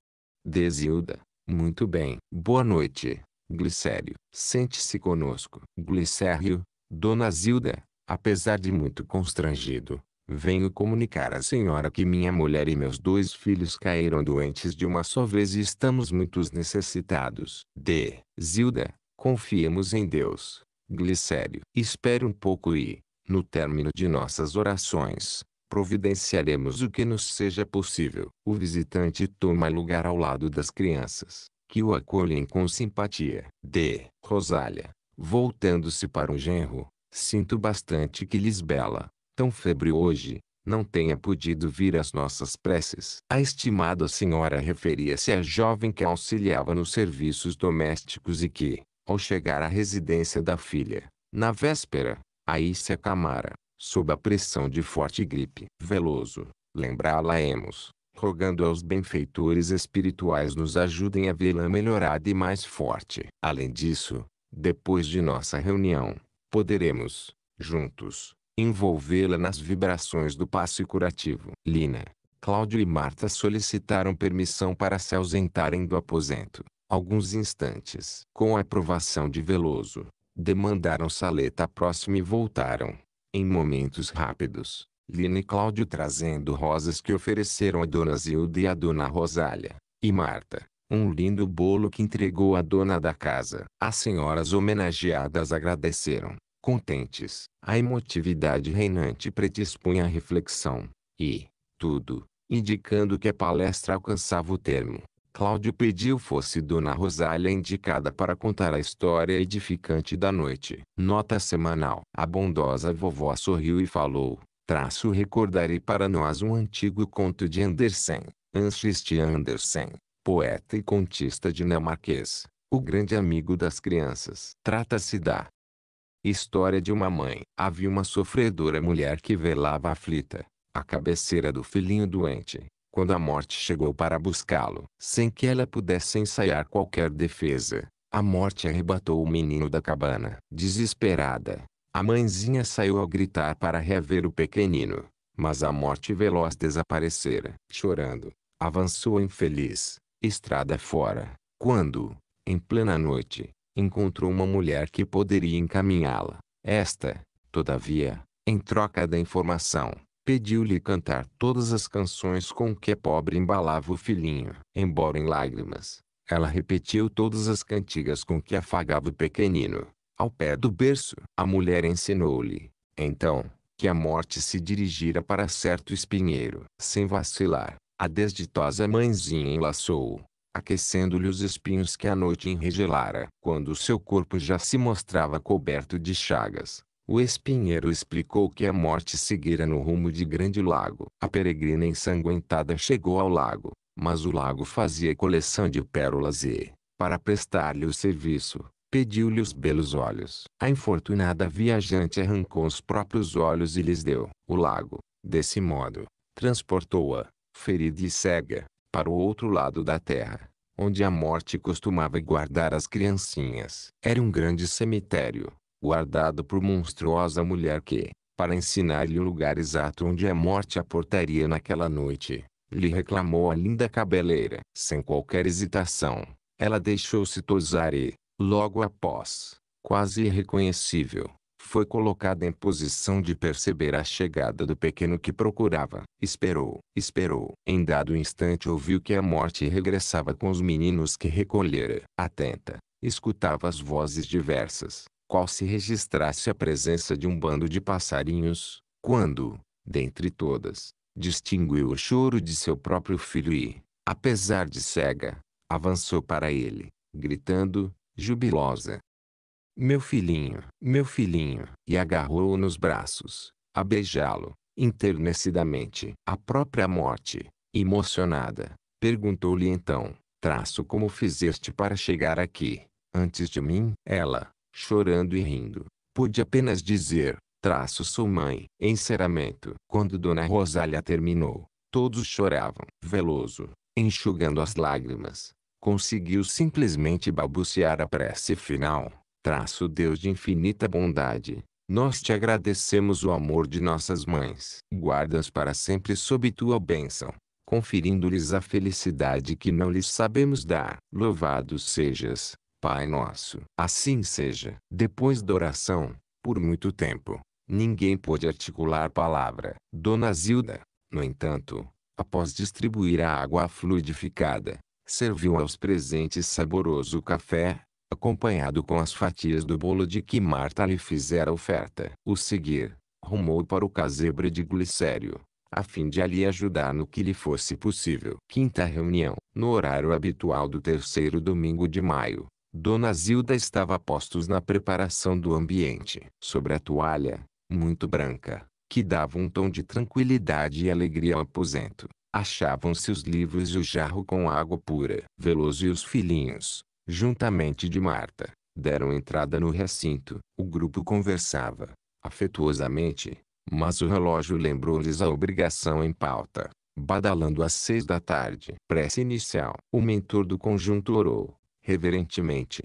Zilda. Muito bem. Boa noite, Glicério. Sente-se conosco. Glicério. Dona Zilda, apesar de muito constrangido, venho comunicar à senhora que minha mulher e meus 2 filhos caíram doentes de uma só vez e estamos muito necessitados. Zilda, confiemos em Deus. Glicério. Espere um pouco e, no término de nossas orações, providenciaremos o que nos seja possível. O visitante toma lugar ao lado das crianças, que o acolhem com simpatia. Rosália. Voltando-se para o genro, sinto bastante que Lisbela, tão febril hoje, não tenha podido vir às nossas preces. A estimada senhora referia-se à jovem que auxiliava nos serviços domésticos e que, ao chegar à residência da filha, na véspera, aí se acamara, sob a pressão de forte gripe. Veloso. Lembrá-la-emos, rogando aos benfeitores espirituais nos ajudem a vê-la melhorada e mais forte. Além disso, depois de nossa reunião, poderemos, juntos, envolvê-la nas vibrações do passe curativo. Lina. Cláudio e Marta solicitaram permissão para se ausentarem do aposento, alguns instantes. Com a aprovação de Veloso, demandaram saleta próxima e voltaram, em momentos rápidos, Lina e Cláudio trazendo rosas que ofereceram a Dona Zilda e a Dona Rosália, e Marta, um lindo bolo que entregou à dona da casa. As senhoras homenageadas agradeceram, contentes. A emotividade reinante predispunha à reflexão, e, tudo, indicando que a palestra alcançava o termo, Cláudio pediu fosse Dona Rosália indicada para contar a história edificante da noite. Nota semanal. A bondosa vovó sorriu e falou, recordarei para nós um antigo conto de Andersen, Hans Christian Andersen, poeta e contista dinamarquês, o grande amigo das crianças. Trata-se da história de uma mãe. Havia uma sofredora mulher que velava aflita, à cabeceira do filhinho doente, quando a morte chegou para buscá-lo. Sem que ela pudesse ensaiar qualquer defesa, a morte arrebatou o menino da cabana. Desesperada, a mãezinha saiu a gritar para reaver o pequenino, mas a morte veloz desaparecera. Chorando, avançou infeliz, estrada fora, quando, em plena noite, encontrou uma mulher que poderia encaminhá-la. Esta, todavia, em troca da informação, pediu-lhe cantar todas as canções com que a pobre embalava o filhinho. Embora em lágrimas, ela repetiu todas as cantigas com que afagava o pequenino. Ao pé do berço, a mulher ensinou-lhe, então, que a morte se dirigira para certo espinheiro. Sem vacilar, a desditosa mãezinha enlaçou-o, aquecendo-lhe os espinhos que a noite enregelara. Quando seu corpo já se mostrava coberto de chagas, o espinheiro explicou que a morte seguira no rumo de grande lago. A peregrina ensanguentada chegou ao lago, mas o lago fazia coleção de pérolas e, para prestar-lhe o serviço, pediu-lhe os belos olhos. A infortunada viajante arrancou os próprios olhos e lhes deu. O lago, desse modo, transportou-a, ferida e cega, para o outro lado da terra, onde a morte costumava guardar as criancinhas. Era um grande cemitério, guardado por monstruosa mulher que, para ensinar-lhe o lugar exato onde a morte a portaria naquela noite, lhe reclamou a linda cabeleira. Sem qualquer hesitação, ela deixou-se tosar e, logo após, quase irreconhecível, foi colocada em posição de perceber a chegada do pequeno que procurava. Esperou, esperou. Em dado instante ouviu que a morte regressava com os meninos que recolhera. Atenta, escutava as vozes diversas, qual se registrasse a presença de um bando de passarinhos, quando, dentre todas, distinguiu o choro de seu próprio filho e, apesar de cega, avançou para ele, gritando, jubilosa: meu filhinho, e agarrou-o nos braços, a beijá-lo, enternecidamente. A própria morte, emocionada, perguntou-lhe então: como fizeste para chegar aqui, antes de mim? Ela, chorando e rindo, pôde apenas dizer: sou mãe. Encerramento. Quando Dona Rosália terminou, todos choravam. Veloso, enxugando as lágrimas, conseguiu simplesmente balbuciar a prece final: Deus de infinita bondade, nós te agradecemos o amor de nossas mães. Guarda-as para sempre sob tua bênção, conferindo-lhes a felicidade que não lhes sabemos dar. Louvado sejas, Pai nosso. Assim seja. Depois da oração, por muito tempo, ninguém pôde articular palavra. Dona Zilda, no entanto, após distribuir a água fluidificada, serviu aos presentes saboroso café, acompanhado com as fatias do bolo de que Marta lhe fizera oferta. O seguir, rumou para o casebre de Glicério, a fim de ali ajudar no que lhe fosse possível. Quinta reunião. No horário habitual do terceiro domingo de maio, Dona Zilda estava a postos na preparação do ambiente. Sobre a toalha, muito branca, que dava um tom de tranquilidade e alegria ao aposento, achavam-se os livros e o jarro com água pura. Veloso e os filhinhos, juntamente de Marta, deram entrada no recinto. O grupo conversava, afetuosamente, mas o relógio lembrou-lhes a obrigação em pauta, badalando às 6 da tarde. Prece inicial. O mentor do conjunto orou, reverentemente: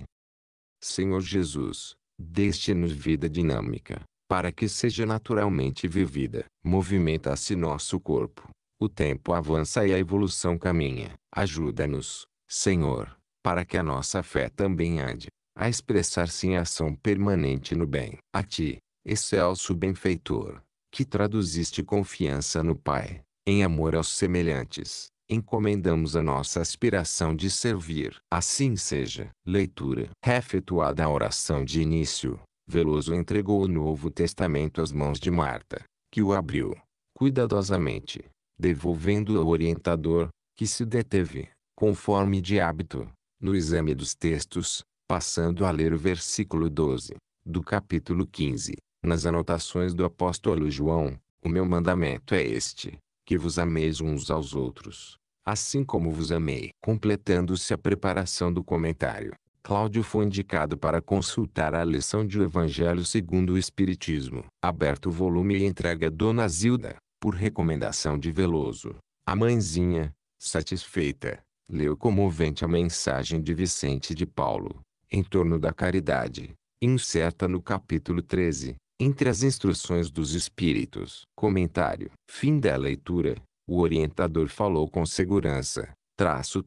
Senhor Jesus, deste-nos vida dinâmica, para que seja naturalmente vivida. Movimenta-se nosso corpo, o tempo avança e a evolução caminha. Ajuda-nos, Senhor, para que a nossa fé também ande, a expressar-se em ação permanente no bem. A ti, excelso benfeitor, que traduziste confiança no Pai, em amor aos semelhantes, encomendamos a nossa aspiração de servir. Assim seja. Leitura. Efetuada a oração de início, Veloso entregou o Novo Testamento às mãos de Marta, que o abriu, cuidadosamente, devolvendo-o ao orientador, que se deteve, conforme de hábito, no exame dos textos, passando a ler o versículo 12, do capítulo 15. Nas anotações do apóstolo João: o meu mandamento é este, que vos ameis uns aos outros, assim como vos amei. Completando-se a preparação do comentário, Cláudio foi indicado para consultar a lição de O Evangelho segundo o Espiritismo. Aberto o volume e entregue a Dona Zilda, por recomendação de Veloso. A mãezinha, satisfeita, leu comovente a mensagem de Vicente de Paulo, em torno da caridade, incerta no capítulo 13, entre as instruções dos Espíritos. Comentário. Fim da leitura. O orientador falou com segurança.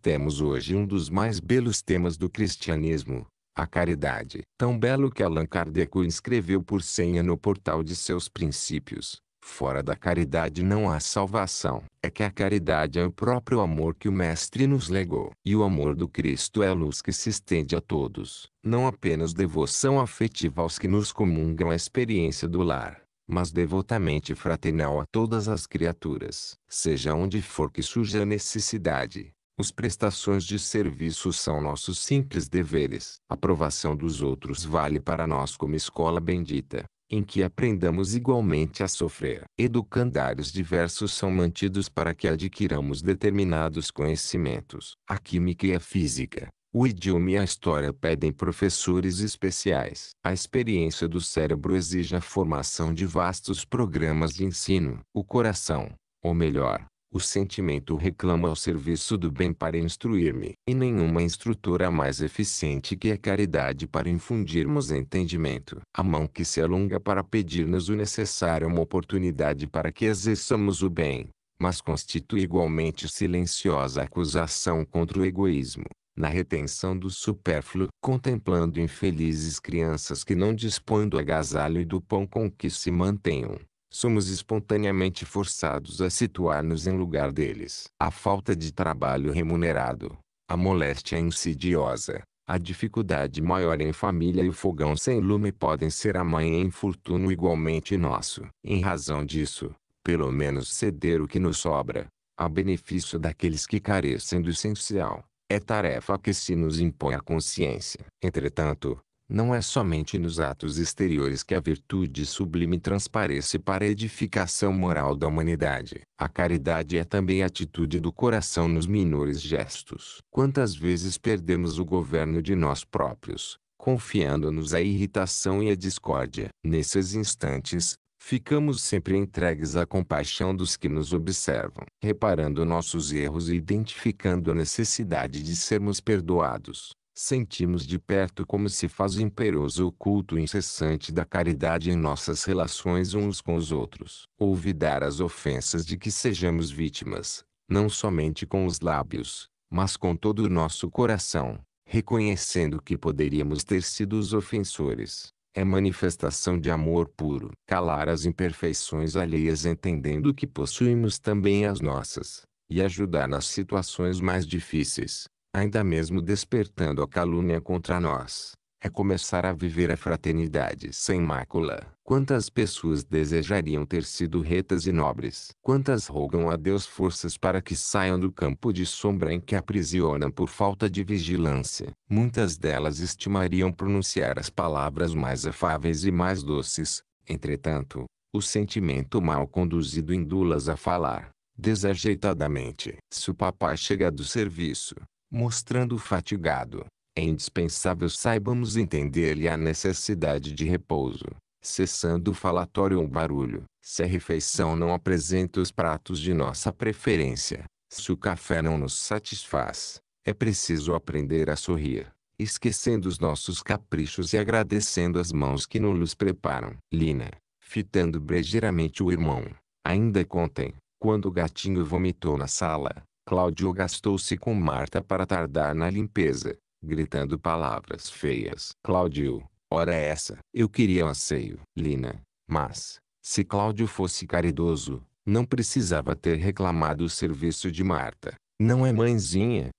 Temos hoje um dos mais belos temas do cristianismo, a caridade. Tão belo que Allan Kardec o inscreveu por senha no portal de seus princípios. Fora da caridade não há salvação. É que a caridade é o próprio amor que o Mestre nos legou. E o amor do Cristo é a luz que se estende a todos. Não apenas devoção afetiva aos que nos comungam a experiência do lar, mas devotamente fraternal a todas as criaturas. Seja onde for que surja a necessidade, as prestações de serviço são nossos simples deveres. A aprovação dos outros vale para nós como escola bendita, em que aprendamos igualmente a sofrer. Educandários diversos são mantidos para que adquiramos determinados conhecimentos. A química e a física, o idioma e a história pedem professores especiais. A experiência do cérebro exige a formação de vastos programas de ensino. O coração, ou melhor, o sentimento reclama ao serviço do bem para instruir-me. E nenhuma instrutora mais eficiente que a caridade para infundirmos entendimento. A mão que se alonga para pedir-nos o necessário é uma oportunidade para que exerçamos o bem, mas constitui igualmente silenciosa acusação contra o egoísmo, na retenção do supérfluo. Contemplando infelizes crianças que não dispõem do agasalho e do pão com que se mantenham, somos espontaneamente forçados a situar-nos em lugar deles. A falta de trabalho remunerado, a moléstia insidiosa, a dificuldade maior em família e o fogão sem lume podem ser a mãe em infortúnio igualmente nosso. Em razão disso, pelo menos ceder o que nos sobra, a benefício daqueles que carecem do essencial, é tarefa que se nos impõe a consciência. Entretanto, não é somente nos atos exteriores que a virtude sublime transparece para a edificação moral da humanidade. A caridade é também a atitude do coração nos menores gestos. Quantas vezes perdemos o governo de nós próprios, confiando-nos à irritação e à discórdia. Nesses instantes, ficamos sempre entregues à compaixão dos que nos observam, reparando nossos erros e identificando a necessidade de sermos perdoados. Sentimos de perto como se faz imperoso o culto incessante da caridade em nossas relações uns com os outros. Olvidar as ofensas de que sejamos vítimas, não somente com os lábios, mas com todo o nosso coração, reconhecendo que poderíamos ter sido os ofensores, é manifestação de amor puro. Calar as imperfeições alheias entendendo que possuímos também as nossas, e ajudar nas situações mais difíceis, ainda mesmo despertando a calúnia contra nós, é começar a viver a fraternidade sem mácula. Quantas pessoas desejariam ter sido retas e nobres? Quantas rogam a Deus forças para que saiam do campo de sombra em que aprisionam por falta de vigilância? Muitas delas estimariam pronunciar as palavras mais afáveis e mais doces. Entretanto, o sentimento mal conduzido induz-las a falar desajeitadamente. Se o papai chega do serviço, mostrando fatigado, é indispensável saibamos entender-lhe a necessidade de repouso, cessando o falatório ou barulho. Se a refeição não apresenta os pratos de nossa preferência, se o café não nos satisfaz, é preciso aprender a sorrir, esquecendo os nossos caprichos e agradecendo as mãos que nos preparam. Lina, fitando brejeiramente o irmão, ainda contém, quando o gatinho vomitou na sala, Cláudio gastou-se com Marta para tardar na limpeza, gritando palavras feias. Cláudio, ora essa. Eu queria um asseio. Lina, mas, se Cláudio fosse caridoso, não precisava ter reclamado o serviço de Marta. Não é mãezinha?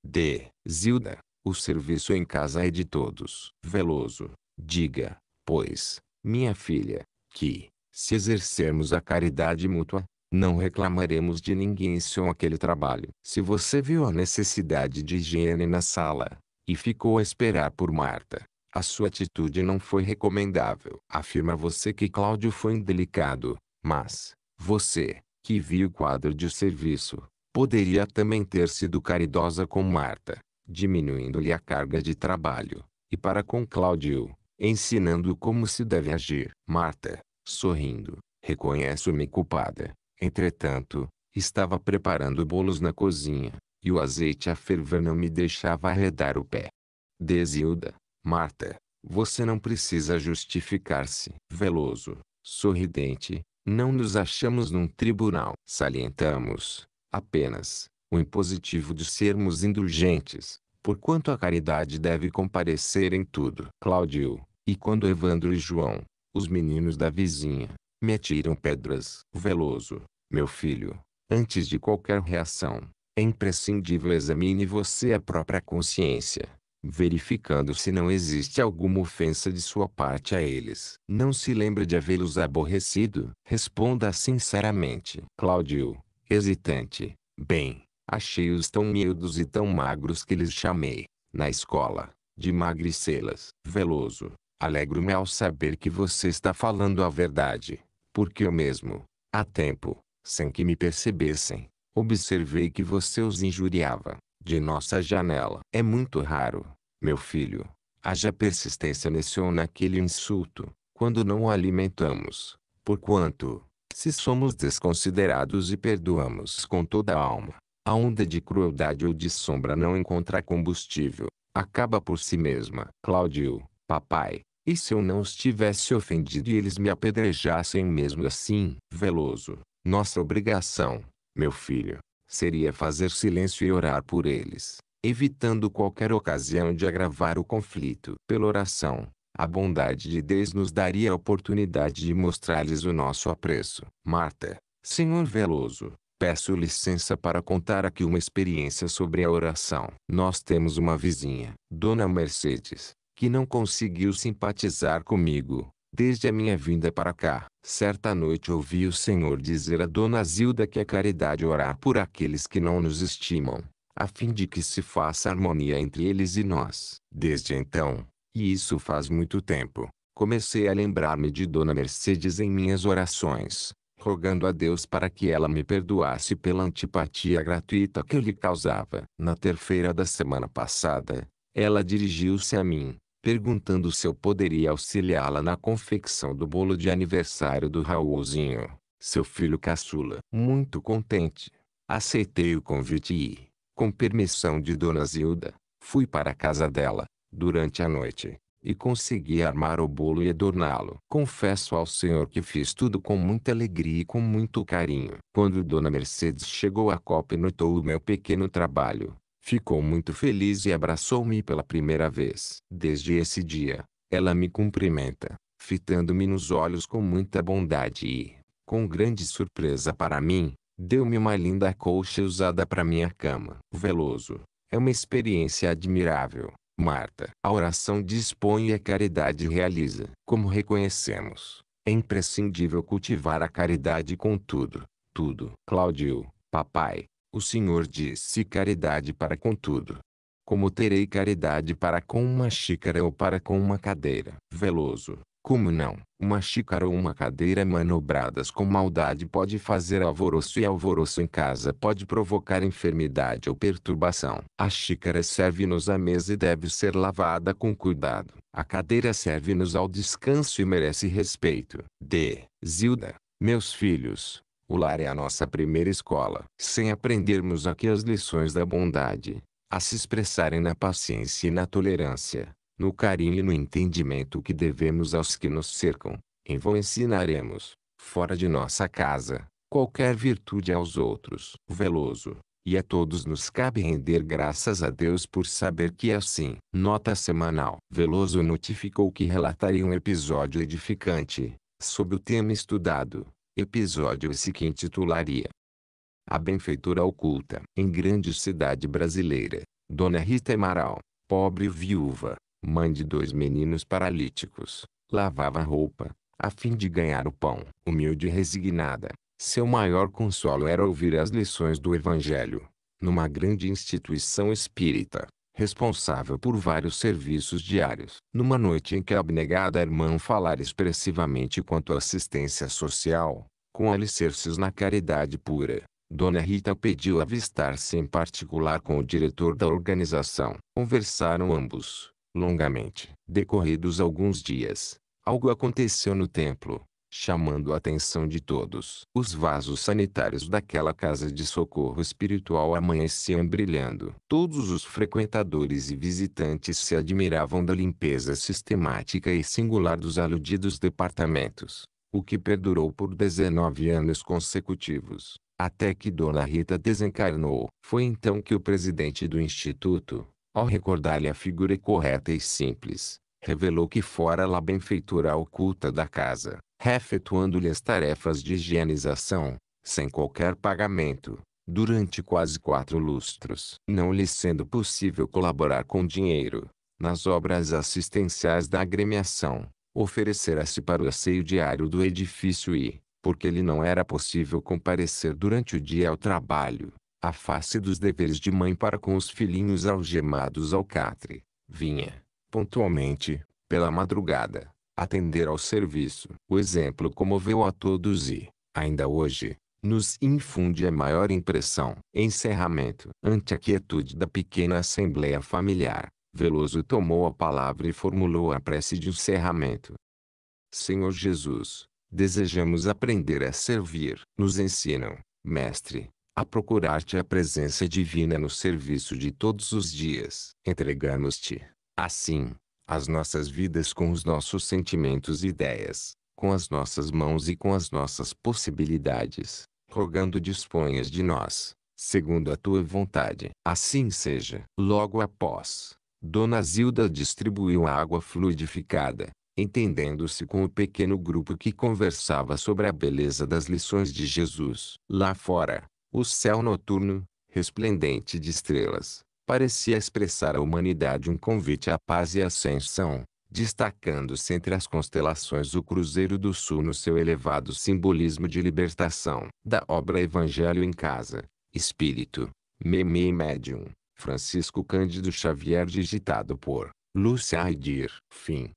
Zilda, o serviço em casa é de todos. Veloso, diga, pois, minha filha, que, se exercermos a caridade mútua, não reclamaremos de ninguém com aquele trabalho. Se você viu a necessidade de higiene na sala, e ficou a esperar por Marta, a sua atitude não foi recomendável. Afirma você que Cláudio foi indelicado, mas, você, que viu o quadro de serviço, poderia também ter sido caridosa com Marta, diminuindo-lhe a carga de trabalho, e para com Cláudio, ensinando como se deve agir. Marta, sorrindo, reconhece-me culpada. Entretanto, Estava preparando bolos na cozinha, e o azeite a ferver não me deixava arredar o pé. Desilda, Marta, você não precisa justificar-se. Veloso, sorridente, não nos achamos num tribunal. Salientamos, apenas, o impositivo de sermos indulgentes, porquanto a caridade deve comparecer em tudo. Cláudio, e quando Evandro e João, os meninos da vizinha, me atiram pedras. Veloso, meu filho, antes de qualquer reação, é imprescindível examine você a própria consciência, verificando se não existe alguma ofensa de sua parte a eles. Não se lembra de havê-los aborrecido? Responda sinceramente. Cláudio, hesitante, bem, achei-os tão miúdos e tão magros que lhes chamei, na escola, de magricelas. Veloso, alegro-me ao saber que você está falando a verdade, porque eu mesmo, há tempo, sem que me percebessem, observei que você os injuriava, de nossa janela. É muito raro, meu filho, haja persistência nesse ou naquele insulto, quando não o alimentamos, porquanto, se somos desconsiderados e perdoamos com toda a alma, a onda de crueldade ou de sombra não encontra combustível, acaba por si mesma. Cláudio, papai, e se eu não os tivesse ofendido e eles me apedrejassem mesmo assim? Veloso, nossa obrigação, meu filho, seria fazer silêncio e orar por eles, evitando qualquer ocasião de agravar o conflito. Pela oração, a bondade de Deus nos daria a oportunidade de mostrar-lhes o nosso apreço. Marta, Senhor Veloso, peço licença para contar aqui uma experiência sobre a oração. Nós temos uma vizinha, Dona Mercedes, que não conseguiu simpatizar comigo, desde a minha vinda para cá. Certa noite ouvi o Senhor dizer a Dona Zilda que é caridade orar por aqueles que não nos estimam, a fim de que se faça harmonia entre eles e nós. Desde então, e isso faz muito tempo, comecei a lembrar-me de Dona Mercedes em minhas orações, rogando a Deus para que ela me perdoasse pela antipatia gratuita que eu lhe causava. Na terça-feira da semana passada, ela dirigiu-se a mim, perguntando se eu poderia auxiliá-la na confecção do bolo de aniversário do Raulzinho, seu filho caçula. Muito contente, aceitei o convite e, com permissão de Dona Zilda, fui para a casa dela, durante a noite, e consegui armar o bolo e adorná-lo. Confesso ao Senhor que fiz tudo com muita alegria e com muito carinho. Quando Dona Mercedes chegou à copa e notou o meu pequeno trabalho, ficou muito feliz e abraçou-me pela primeira vez. Desde esse dia, ela me cumprimenta, fitando-me nos olhos com muita bondade e, com grande surpresa para mim, deu-me uma linda colcha usada para minha cama. Veloso, é uma experiência admirável, Marta. A oração dispõe e a caridade realiza. Como reconhecemos, é imprescindível cultivar a caridade com tudo, tudo. Cláudio, papai, o Senhor disse caridade para com tudo. Como terei caridade para com uma xícara ou para com uma cadeira? Veloso, como não? Uma xícara ou uma cadeira manobradas com maldade pode fazer alvoroço e alvoroço em casa pode provocar enfermidade ou perturbação. A xícara serve-nos à mesa e deve ser lavada com cuidado. A cadeira serve-nos ao descanso e merece respeito. Zilda, meus filhos, o lar é a nossa primeira escola. Sem aprendermos aqui as lições da bondade, a se expressarem na paciência e na tolerância, no carinho e no entendimento que devemos aos que nos cercam, em vão ensinaremos, fora de nossa casa, qualquer virtude aos outros. Veloso, e a todos nos cabe render graças a Deus por saber que é assim. Nota semanal. Veloso notificou que relataria um episódio edificante, sobre o tema estudado. Episódio esse que intitularia A Benfeitora Oculta. Em grande cidade brasileira, Dona Rita Amaral, pobre viúva, mãe de 2 meninos paralíticos, lavava roupa, a fim de ganhar o pão. Humilde e resignada, seu maior consolo era ouvir as lições do Evangelho, numa grande instituição espírita, responsável por vários serviços diários. Numa noite em que a abnegada irmã falara expressivamente quanto à assistência social, com alicerces na caridade pura, Dona Rita pediu avistar-se em particular com o diretor da organização. Conversaram ambos, longamente. Decorridos alguns dias, algo aconteceu no templo, chamando a atenção de todos. Os vasos sanitários daquela casa de socorro espiritual amanheciam brilhando. Todos os frequentadores e visitantes se admiravam da limpeza sistemática e singular dos aludidos departamentos, o que perdurou por 19 anos consecutivos, até que Dona Rita desencarnou. Foi então que o presidente do Instituto, ao recordar-lhe a figura correta e simples, revelou que fora lá benfeitora oculta da casa, efetuando-lhe as tarefas de higienização, sem qualquer pagamento, durante quase 4 lustros. Não lhe sendo possível colaborar com dinheiro, nas obras assistenciais da agremiação, oferecera-se para o asseio diário do edifício e, porque lhe não era possível comparecer durante o dia ao trabalho, à face dos deveres de mãe para com os filhinhos algemados ao catre, vinha, pontualmente, pela madrugada, atender ao serviço. O exemplo comoveu a todos e, ainda hoje, nos infunde a maior impressão. Encerramento. Ante a quietude da pequena assembleia familiar, Veloso tomou a palavra e formulou a prece de encerramento. Senhor Jesus, desejamos aprender a servir. Nos ensinam, Mestre, a procurar-te a presença divina no serviço de todos os dias. Entregamos-te, assim, as nossas vidas com os nossos sentimentos e ideias, com as nossas mãos e com as nossas possibilidades, rogando disponhas de nós, segundo a tua vontade. Assim seja. Logo após, Dona Zilda distribuiu a água fluidificada, entendendo-se com o pequeno grupo que conversava sobre a beleza das lições de Jesus. Lá fora, o céu noturno, resplendente de estrelas, parecia expressar à humanidade um convite à paz e ascensão, destacando-se entre as constelações o Cruzeiro do Sul no seu elevado simbolismo de libertação. Da obra Evangelho em Casa, Espírito, Meme e Médium, Francisco Cândido Xavier, digitado por Lúcia Aidir. Fim.